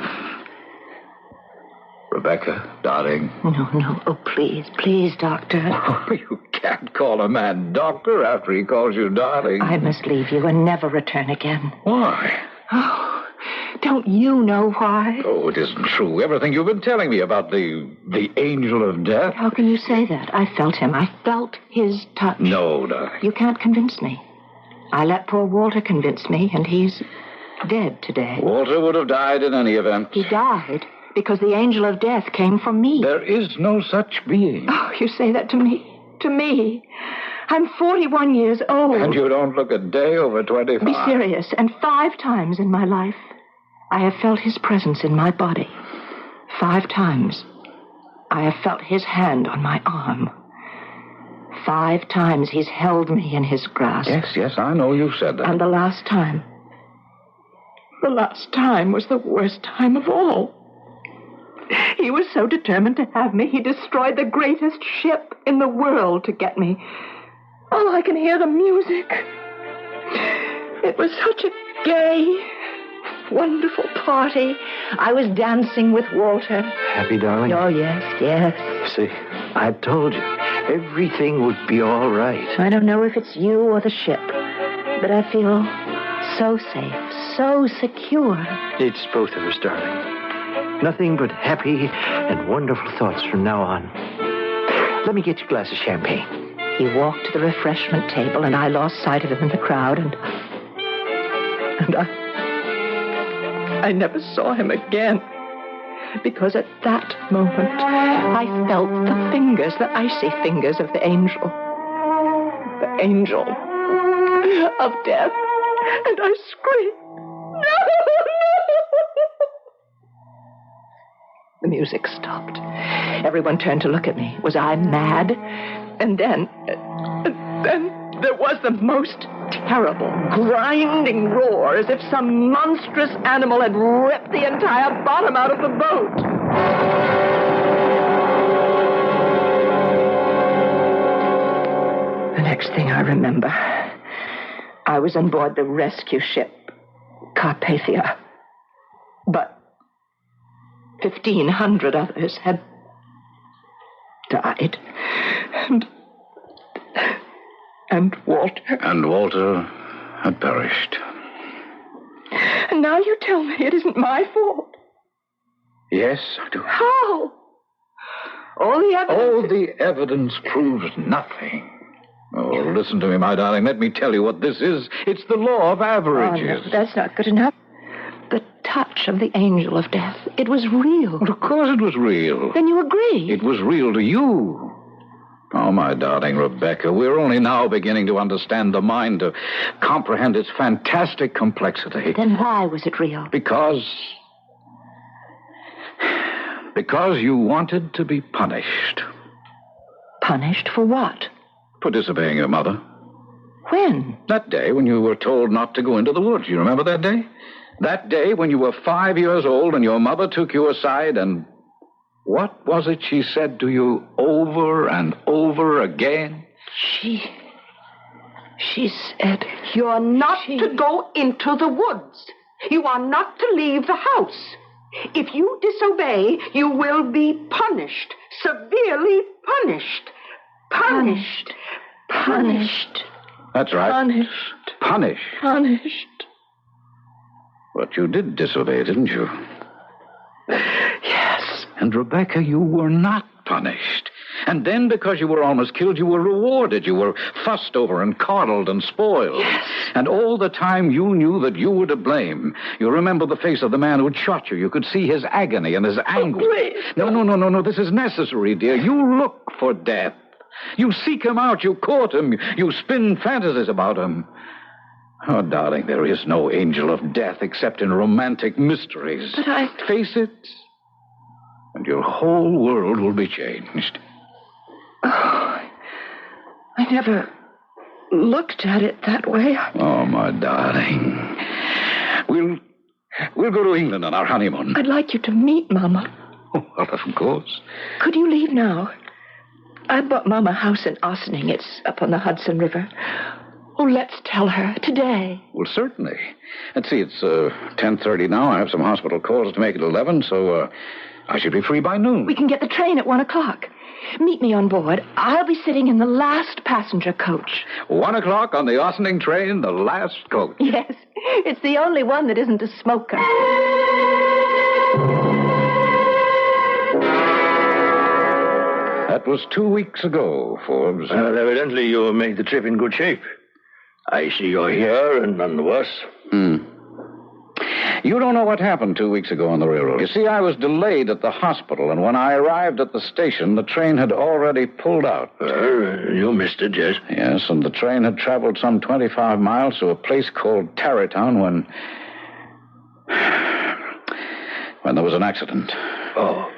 Speaker 6: Rebecca, darling.
Speaker 11: No. Oh, please, Doctor.
Speaker 6: You can't call a man doctor after he calls you darling.
Speaker 11: I must leave you and never return again.
Speaker 6: Why?
Speaker 11: Oh, don't you know why?
Speaker 6: Oh, it isn't true. Everything you've been telling me about the angel of death.
Speaker 11: How can you say that? I felt him. I felt his touch.
Speaker 6: No, darling.
Speaker 11: You can't convince me. I let poor Walter convince me, and he's dead today.
Speaker 6: Walter would have died in any event.
Speaker 11: He died because the angel of death came for me.
Speaker 6: There is no such being.
Speaker 11: Oh, you say that to me. To me. I'm 41 years old.
Speaker 6: And you don't look a day over 25.
Speaker 11: Be serious. And 5 times in my life, I have felt his presence in my body. 5 times, I have felt his hand on my arm. 5 times he's held me in his grasp.
Speaker 6: Yes, I know you said that.
Speaker 11: And the last time was the worst time of all. He was so determined to have me, he destroyed the greatest ship in the world to get me. Oh, I can hear the music. It was such a gay, wonderful party. I was dancing with Walter.
Speaker 17: Happy, darling?
Speaker 11: Oh, yes.
Speaker 17: See, I told you, everything would be all right.
Speaker 11: I don't know if it's you or the ship, but I feel so safe, so secure.
Speaker 17: It's both of us, darling. Nothing but happy and wonderful thoughts from now on. Let me get you a glass of champagne.
Speaker 11: He walked to the refreshment table, and I lost sight of him in the crowd, and I never saw him again. Because at that moment, I felt the fingers, the icy fingers of the angel. The angel of death. And I screamed, no! The music stopped. Everyone turned to look at me. Was I mad? And then there was the most terrible, grinding roar, as if some monstrous animal had ripped the entire bottom out of the boat. The next thing I remember, I was on board the rescue ship, Carpathia. But 1,500 others had died. And Walter.
Speaker 6: And Walter had perished.
Speaker 11: And now you tell me it isn't my fault.
Speaker 6: Yes, I do.
Speaker 11: How? All the
Speaker 6: evidence proves nothing. Oh, listen to me, my darling. Let me tell you what this is. It's the law of averages.
Speaker 11: Oh, no, that's not good enough. The touch of the angel of death. It was real.
Speaker 6: Well, of course it was real.
Speaker 11: Then you agree.
Speaker 6: It was real to you. Oh, my darling Rebecca, we're only now beginning to understand the mind, to comprehend its fantastic complexity.
Speaker 11: Then why was it real?
Speaker 6: Because you wanted to be punished.
Speaker 11: Punished for what?
Speaker 6: For disobeying your mother.
Speaker 11: When?
Speaker 6: That day when you were told not to go into the woods. You remember that day? That day when you were 5 years old and your mother took you aside and... What was it she said to you over and over again?
Speaker 11: She said...
Speaker 12: You're not to go into the woods. You are not to leave the house. If you disobey, you will be punished. Severely punished. Punished.
Speaker 11: Punished.
Speaker 6: That's right.
Speaker 11: Punished.
Speaker 6: Punished.
Speaker 11: Punished.
Speaker 6: But you did disobey, didn't you?
Speaker 11: Yes.
Speaker 6: And, Rebecca, you were not punished. And then, because you were almost killed, you were rewarded. You were fussed over and coddled and spoiled.
Speaker 11: Yes.
Speaker 6: And all the time you knew that you were to blame. You remember the face of the man who had shot you. You could see his agony and his anguish.
Speaker 11: Oh, please.
Speaker 6: No. This is necessary, dear. You look for death. You seek him out. You court him. You spin fantasies about him. Oh, darling, there is no angel of death except in romantic mysteries.
Speaker 11: But I...
Speaker 6: Face it, and your whole world will be changed.
Speaker 11: Oh, I never looked at it that way.
Speaker 6: Oh, my darling. We'll go to England on our honeymoon.
Speaker 11: I'd like you to meet Mama.
Speaker 6: Oh, well, of course.
Speaker 11: Could you leave now? I bought Mama a house in Ossining. It's up on the Hudson River. Oh, let's tell her today.
Speaker 6: Well, certainly. Let's see, it's 10:30 now. I have some hospital calls to make at 11, so I should be free by noon.
Speaker 11: We can get the train at 1 o'clock. Meet me on board. I'll be sitting in the last passenger coach.
Speaker 6: 1 o'clock on the Ossining train, the last coach.
Speaker 11: Yes, it's the only one that isn't a smoker.
Speaker 6: That was 2 weeks ago, Forbes.
Speaker 15: Well, evidently you made the trip in good shape. I see you're here and none the worse.
Speaker 6: You don't know what happened 2 weeks ago on the railroad. You see, I was delayed at the hospital, and when I arrived at the station, the train had already pulled out.
Speaker 15: You missed it, yes?
Speaker 6: Yes, and the train had traveled some 25 miles to a place called Tarrytown when there was an accident.
Speaker 15: Oh,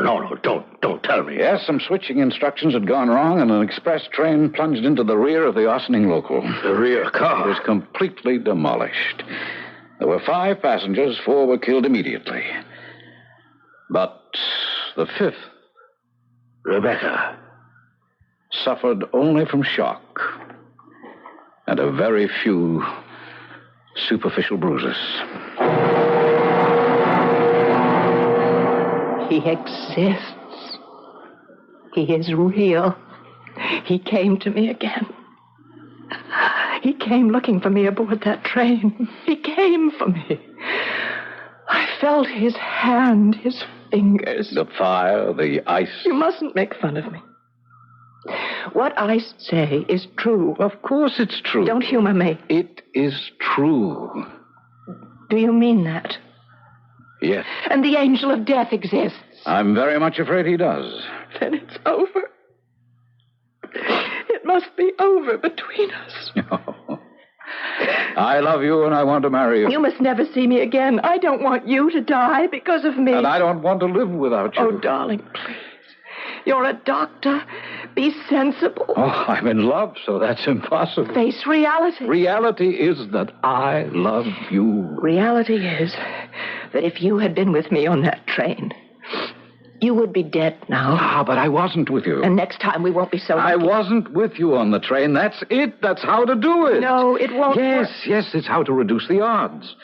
Speaker 15: no, don't tell me.
Speaker 6: Yes, some switching instructions had gone wrong, and an express train plunged into the rear of the Ossining local.
Speaker 15: The rear car?
Speaker 6: It was completely demolished. There were 5 passengers, 4 were killed immediately. But the 5th,
Speaker 15: Rebecca,
Speaker 6: suffered only from shock. And a very few superficial bruises.
Speaker 11: He exists. He is real. He came to me again. He came looking for me aboard that train. He came for me. I felt his hand, his fingers.
Speaker 6: The fire, the ice.
Speaker 11: You mustn't make fun of me. What I say is true.
Speaker 6: Of course it's true.
Speaker 11: Don't humor me.
Speaker 6: It is true.
Speaker 11: Do you mean that?
Speaker 6: Yes.
Speaker 11: And the angel of death exists.
Speaker 6: I'm very much afraid he does.
Speaker 11: Then it's over. It must be over between us.
Speaker 6: No. I love you and I want to marry you.
Speaker 11: You must never see me again. I don't want you to die because of me.
Speaker 6: And I don't want to live without you.
Speaker 11: Oh, darling, please. You're a doctor. Be sensible.
Speaker 6: Oh, I'm in love, so that's impossible.
Speaker 11: Face reality.
Speaker 6: Reality is that I love you.
Speaker 11: Reality is that if you had been with me on that train, you would be dead now.
Speaker 6: Ah, but I wasn't with you.
Speaker 11: And next time we won't be so lucky.
Speaker 6: I wasn't with you on the train. That's it. That's how to do it.
Speaker 11: No, it won't
Speaker 6: Yes,
Speaker 11: work.
Speaker 6: yes, it's how to reduce the odds.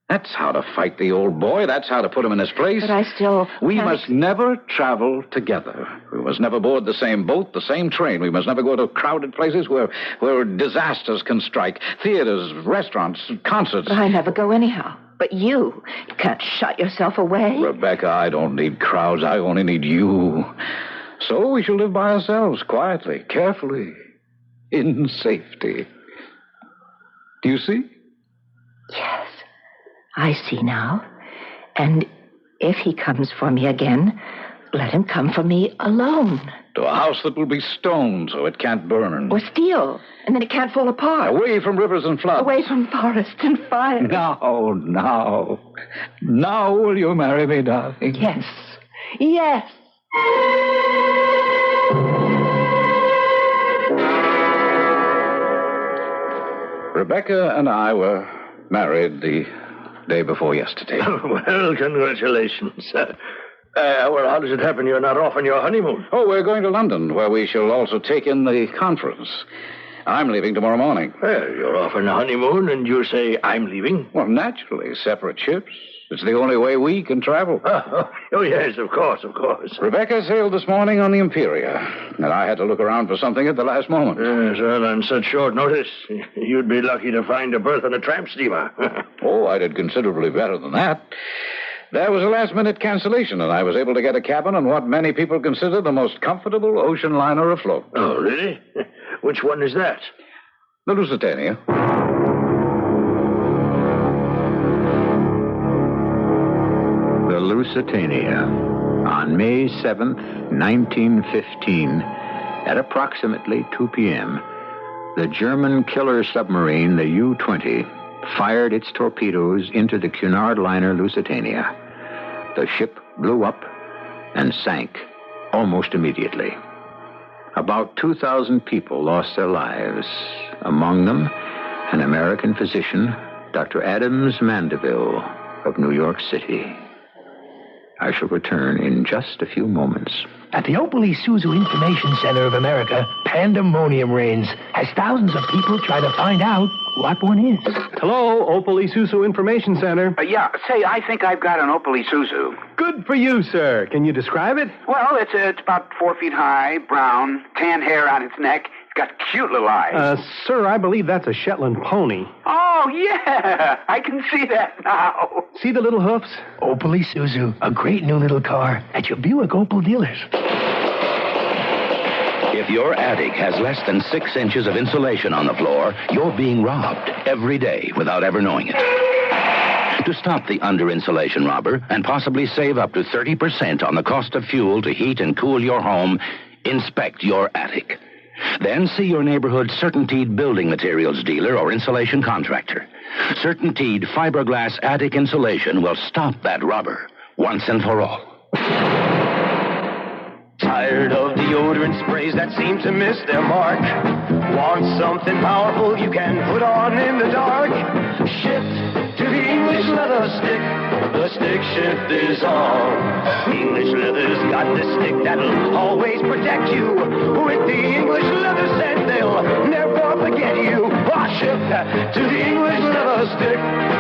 Speaker 6: That's how to fight the old boy. That's how to put him in his place.
Speaker 11: But I still...
Speaker 6: We must never travel together. We must never board the same boat, the same train. We must never go to crowded places where disasters can strike. Theaters, restaurants, concerts.
Speaker 11: But I never go anyhow. But you can't shut yourself away.
Speaker 6: Rebecca, I don't need crowds. I only need you. So we shall live by ourselves, quietly, carefully, in safety. Do you see?
Speaker 11: Yes, I see now. And if he comes for me again, let him come for me alone.
Speaker 6: To a house that will be stone so it can't burn.
Speaker 11: Or steel, and then it can't fall apart.
Speaker 6: Away from rivers and floods.
Speaker 11: Away from forests and fire.
Speaker 6: Now. Now will you marry me, darling?
Speaker 11: Yes. Yes.
Speaker 6: Rebecca and I were married the day before yesterday.
Speaker 15: Well, congratulations. Well, how does it happen you're not off on your honeymoon?
Speaker 6: Oh, we're going to London, where we shall also take in the conference. I'm leaving tomorrow morning.
Speaker 15: Well, you're off on a honeymoon, and you say I'm leaving?
Speaker 6: Well, naturally, separate ships. It's the only way we can travel.
Speaker 15: Oh, yes, of course.
Speaker 6: Rebecca sailed this morning on the Imperia, and I had to look around for something at the last moment.
Speaker 15: Yes, well, on such short notice, you'd be lucky to find a berth on a tramp steamer.
Speaker 6: Oh, I did considerably better than that. There was a last-minute cancellation, and I was able to get a cabin on what many people consider the most comfortable ocean liner afloat.
Speaker 15: Oh, really? Which one is that?
Speaker 6: The Lusitania.
Speaker 4: The Lusitania. On May 7th, 1915, at approximately 2 p.m., the German killer submarine, the U-20, fired its torpedoes into the Cunard liner Lusitania. The ship blew up and sank almost immediately. About 2,000 people lost their lives, among them an American physician, Dr. Adams Mandeville of New York City. I shall return in just a few moments.
Speaker 8: At the Opal Isuzu Information Center of America, pandemonium reigns as thousands of people try to find out what one is.
Speaker 19: Hello, Opal Isuzu Information Center.
Speaker 7: Yeah, say, I think I've got an Opal Isuzu.
Speaker 19: Good for you, sir. Can you describe it?
Speaker 7: Well, it's about 4 feet high, brown, tan hair on its neck. It's got cute little eyes.
Speaker 19: Sir, I believe that's a Shetland pony.
Speaker 7: Oh, yeah, I can see that now.
Speaker 19: See the little hoofs?
Speaker 8: Opal Isuzu, a great new little car at your Buick Opal dealers.
Speaker 20: If your attic has less than 6 inches of insulation on the floor, you're being robbed every day without ever knowing it. To stop the under-insulation robber and possibly save up to 30% on the cost of fuel to heat and cool your home, inspect your attic. Then see your neighborhood Certainteed building materials dealer or insulation contractor. Certainteed fiberglass attic insulation will stop that robber once and for all.
Speaker 14: Tired of deodorant sprays that seem to miss their mark? Want something powerful you can put on in the dark? Shift to the English leather stick. the stick shift is on. English leather's got the stick that'll always protect you. With the English leather scent, they'll never forget you. Shift to the English leather stick.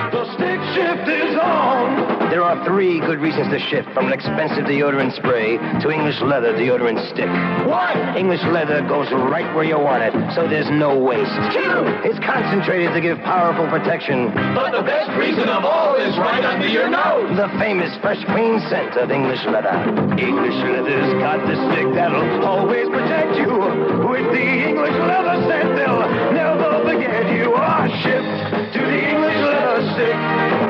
Speaker 14: The stick shift is on.
Speaker 8: There are 3 good reasons to shift from an expensive deodorant spray to English leather deodorant stick. 1, English leather goes right where you want it, so there's no waste. 2, it's concentrated to give powerful protection.
Speaker 14: But the best reason of all is right under your nose.
Speaker 8: The famous fresh, clean scent of English leather.
Speaker 14: English leather's got the stick that'll always protect you. With the English leather scent, they'll never forget you. Shift to the English leather stick.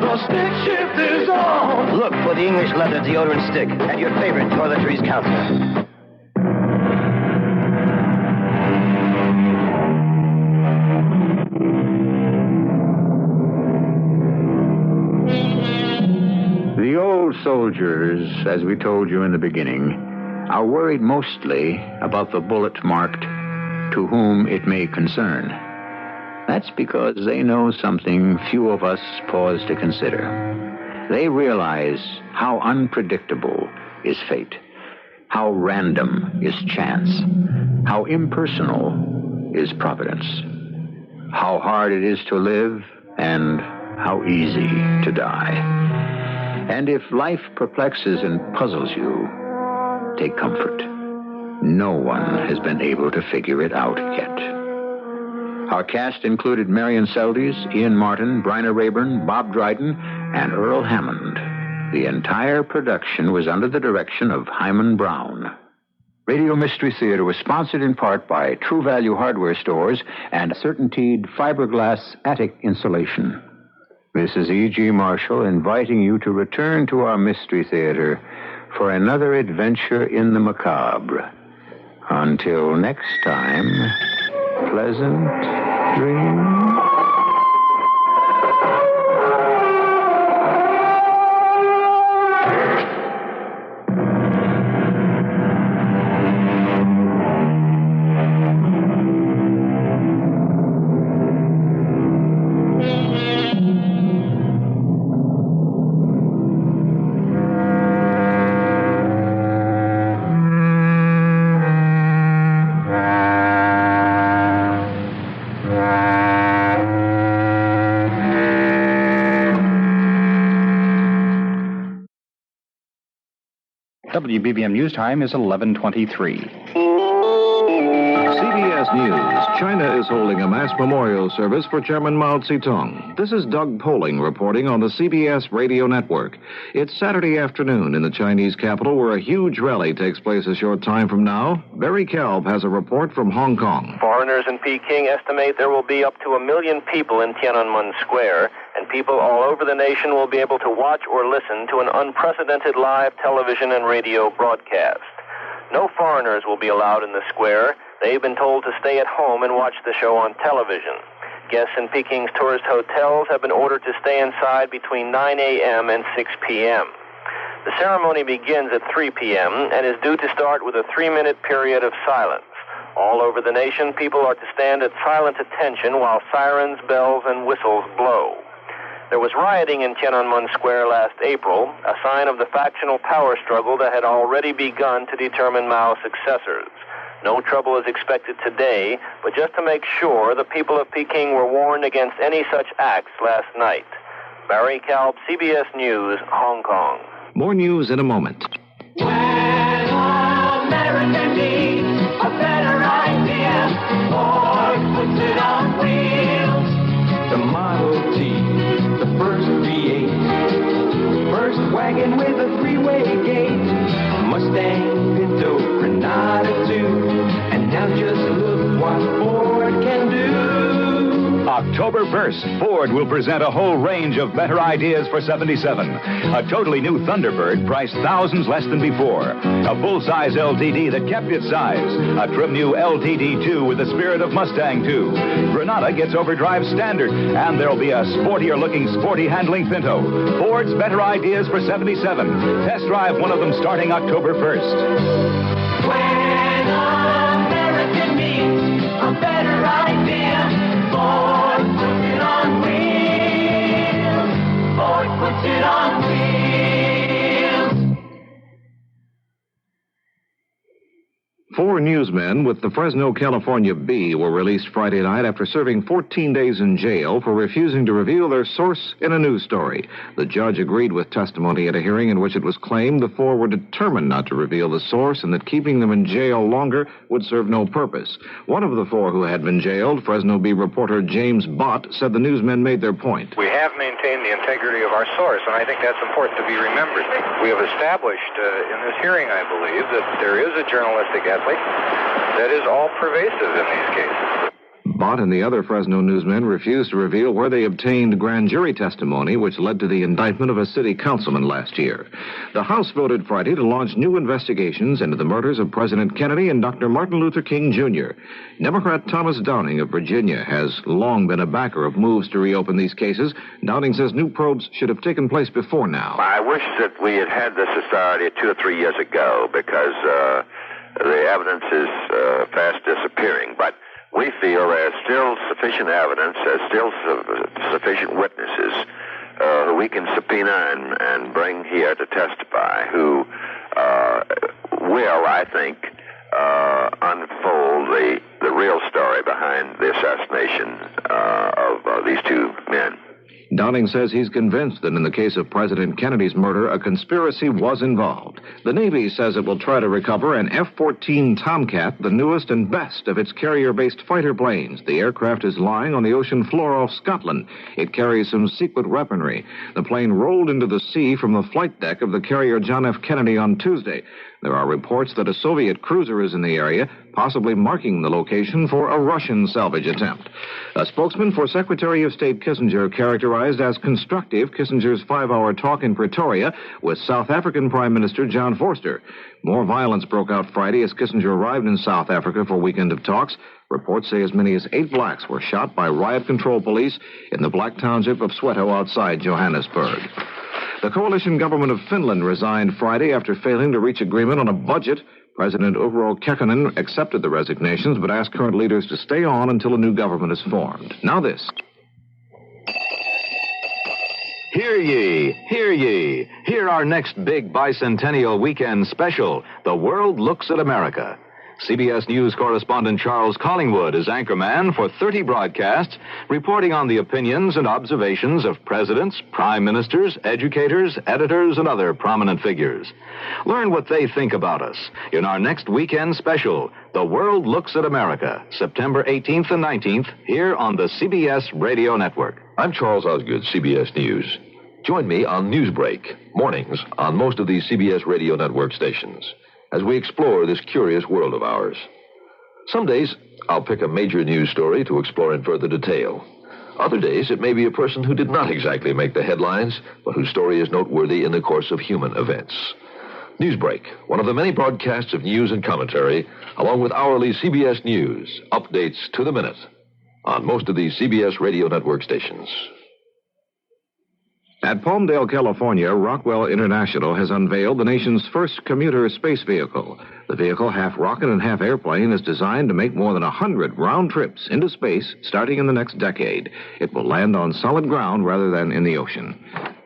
Speaker 14: The stick shift is on.
Speaker 8: Look for the English leather deodorant stick at your favorite toiletries counter.
Speaker 4: The old soldiers, as we told you in the beginning, are worried mostly about the bullet marked, "To whom it may concern." That's because they know something few of us pause to consider. They realize how unpredictable is fate, how random is chance, how impersonal is providence, how hard it is to live, and how easy to die. And if life perplexes and puzzles you, take comfort. No one has been able to figure it out yet. Our cast included Marian Seldes, Ian Martin, Bryna Raeburn, Bob Dryden, and Earl Hammond. The entire production was under the direction of Hyman Brown. Radio Mystery Theater was sponsored in part by True Value Hardware Stores and Certainteed Fiberglass Attic Insulation. This is E.G. Marshall inviting you to return to our Mystery Theater for another adventure in the macabre. Until next time, pleasant dreams.
Speaker 3: WBBM News Time is 11:23.
Speaker 18: CBS News. China is holding a mass memorial service for Chairman Mao Zedong. This is Doug Poling reporting on the CBS radio network. It's Saturday afternoon in the Chinese capital where a huge rally takes place a short time from now. Barry Kalb has a report from Hong Kong.
Speaker 21: Foreigners in Peking estimate there will be up to 1 million people in Tiananmen Square, and people all over the nation will be able to watch or listen to an unprecedented live television and radio broadcast. No foreigners will be allowed in the square. They've been told to stay at home and watch the show on television. Guests in Peking's tourist hotels have been ordered to stay inside between 9 a.m. and 6 p.m. The ceremony begins at 3 p.m. and is due to start with a 3-minute period of silence. All over the nation, people are to stand at silent attention while sirens, bells, and whistles blow. There was rioting in Tiananmen Square last April, a sign of the factional power struggle that had already begun to determine Mao's successors. No trouble is expected today, but just to make sure, the people of Peking were warned against any such acts last night. Barry Kalb, CBS News, Hong Kong.
Speaker 18: More news in a moment.
Speaker 14: When America needs a better idea, Ford puts it on wheels. The Model T, the first V8, first wagon with a 3-way gate, Mustang, Pinto, Granada too, and now just look what Ford can do.
Speaker 22: October 1st, Ford will present a whole range of better ideas for 77. A totally new Thunderbird priced thousands less than before. A full-size LTD that kept its size. A trim new LTD2 with the spirit of Mustang 2. Granada gets overdrive standard, and there'll be a sportier-looking, sporty-handling Pinto. Ford's better ideas for 77. Test drive one of them starting October 1st.
Speaker 14: When America needs a better idea, Ford puts it on wheels. Ford puts puts it on wheels.
Speaker 18: 4 newsmen with the Fresno, California Bee were released Friday night after serving 14 days in jail for refusing to reveal their source in a news story. The judge agreed with testimony at a hearing in which it was claimed the 4 were determined not to reveal the source and that keeping them in jail longer would serve no purpose. One of the 4 who had been jailed, Fresno Bee reporter James Bott, said the newsmen made their point.
Speaker 1: We have maintained the integrity of our source, and I think that's important to be remembered. We have established in this hearing, I believe, that there is a journalistic ethic that is all pervasive in these cases.
Speaker 18: Bott and the other Fresno newsmen refused to reveal where they obtained grand jury testimony, which led to the indictment of a city councilman last year. The House voted Friday to launch new investigations into the murders of President Kennedy and Dr. Martin Luther King, Jr. Democrat Thomas Downing of Virginia has long been a backer of moves to reopen these cases. Downing says new probes should have taken place before now.
Speaker 2: I wish that we had had this authority 2 or 3 years ago because the evidence is fast disappearing. But we feel there's still sufficient evidence, there's still sufficient witnesses who we can subpoena and bring here to testify who will, I think, unfold the real story behind the assassination of these 2 men.
Speaker 18: Downing says he's convinced that in the case of President Kennedy's murder, a conspiracy was involved. The Navy says it will try to recover an F-14 Tomcat, the newest and best of its carrier-based fighter planes. The aircraft is lying on the ocean floor off Scotland. It carries some secret weaponry. The plane rolled into the sea from the flight deck of the carrier John F. Kennedy on Tuesday. There are reports that a Soviet cruiser is in the area, possibly marking the location for a Russian salvage attempt. A spokesman for Secretary of State Kissinger characterized as constructive Kissinger's 5-hour talk in Pretoria with South African Prime Minister John Vorster. More violence broke out Friday as Kissinger arrived in South Africa for a weekend of talks. Reports say as many as 8 blacks were shot by riot control police in the black township of Soweto outside Johannesburg. The coalition government of Finland resigned Friday after failing to reach agreement on a budget. President Urho Kekkonen accepted the resignations but asked current leaders to stay on until a new government is formed. Now this.
Speaker 22: Hear ye, hear ye. Hear our next big bicentennial weekend special, The World Looks at America. CBS News correspondent Charles Collingwood is anchorman for 30 broadcasts, reporting on the opinions and observations of presidents, prime ministers, educators, editors, and other prominent figures. Learn what they think about us in our next weekend special, The World Looks at America, September 18th and 19th, here on the CBS Radio Network.
Speaker 23: I'm Charles Osgood, CBS News. Join me on Newsbreak, mornings on most of these CBS Radio Network stations, as we explore this curious world of ours. Some days, I'll pick a major news story to explore in further detail. Other days, it may be a person who did not exactly make the headlines, but whose story is noteworthy in the course of human events. Newsbreak, one of the many broadcasts of news and commentary, along with hourly CBS News, updates to the minute on most of these CBS Radio Network stations.
Speaker 18: At Palmdale, California, Rockwell International has unveiled the nation's first commuter space vehicle. The vehicle, half rocket and half airplane, is designed to make more than 100 round trips into space starting in the next decade. It will land on solid ground rather than in the ocean.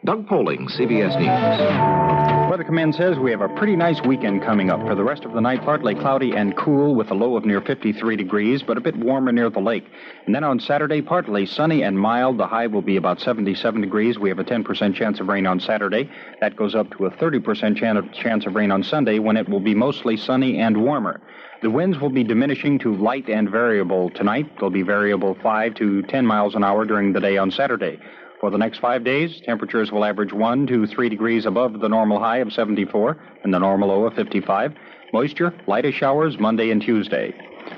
Speaker 18: Doug Poling, CBS News.
Speaker 3: Weather Command says we have a pretty nice weekend coming up. For the rest of the night, partly cloudy and cool with a low of near 53 degrees, but a bit warmer near the lake. And then on Saturday, partly sunny and mild. The high will be about 77 degrees. We have a 10% chance of rain on Saturday. That goes up to a 30% chance of rain on Sunday, when it will be mostly sunny and warmer. The winds will be diminishing to light and variable tonight. They'll be variable 5 to 10 miles an hour during the day on Saturday. For the next 5 days, temperatures will average 1 to 3 degrees above the normal high of 74 and the normal low of 55. Moisture, lightest showers Monday and Tuesday.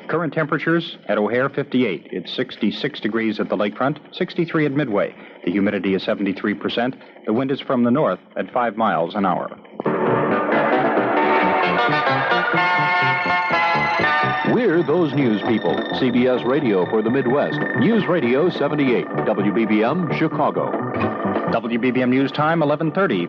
Speaker 3: Current temperatures at O'Hare, 58. It's 66 degrees at the lakefront, 63 at Midway. The humidity is 73%. The wind is from the north at 5 miles an hour.
Speaker 22: We're those news people. CBS Radio for the Midwest. News Radio 78, WBBM, Chicago.
Speaker 3: WBBM News Time, 11:30.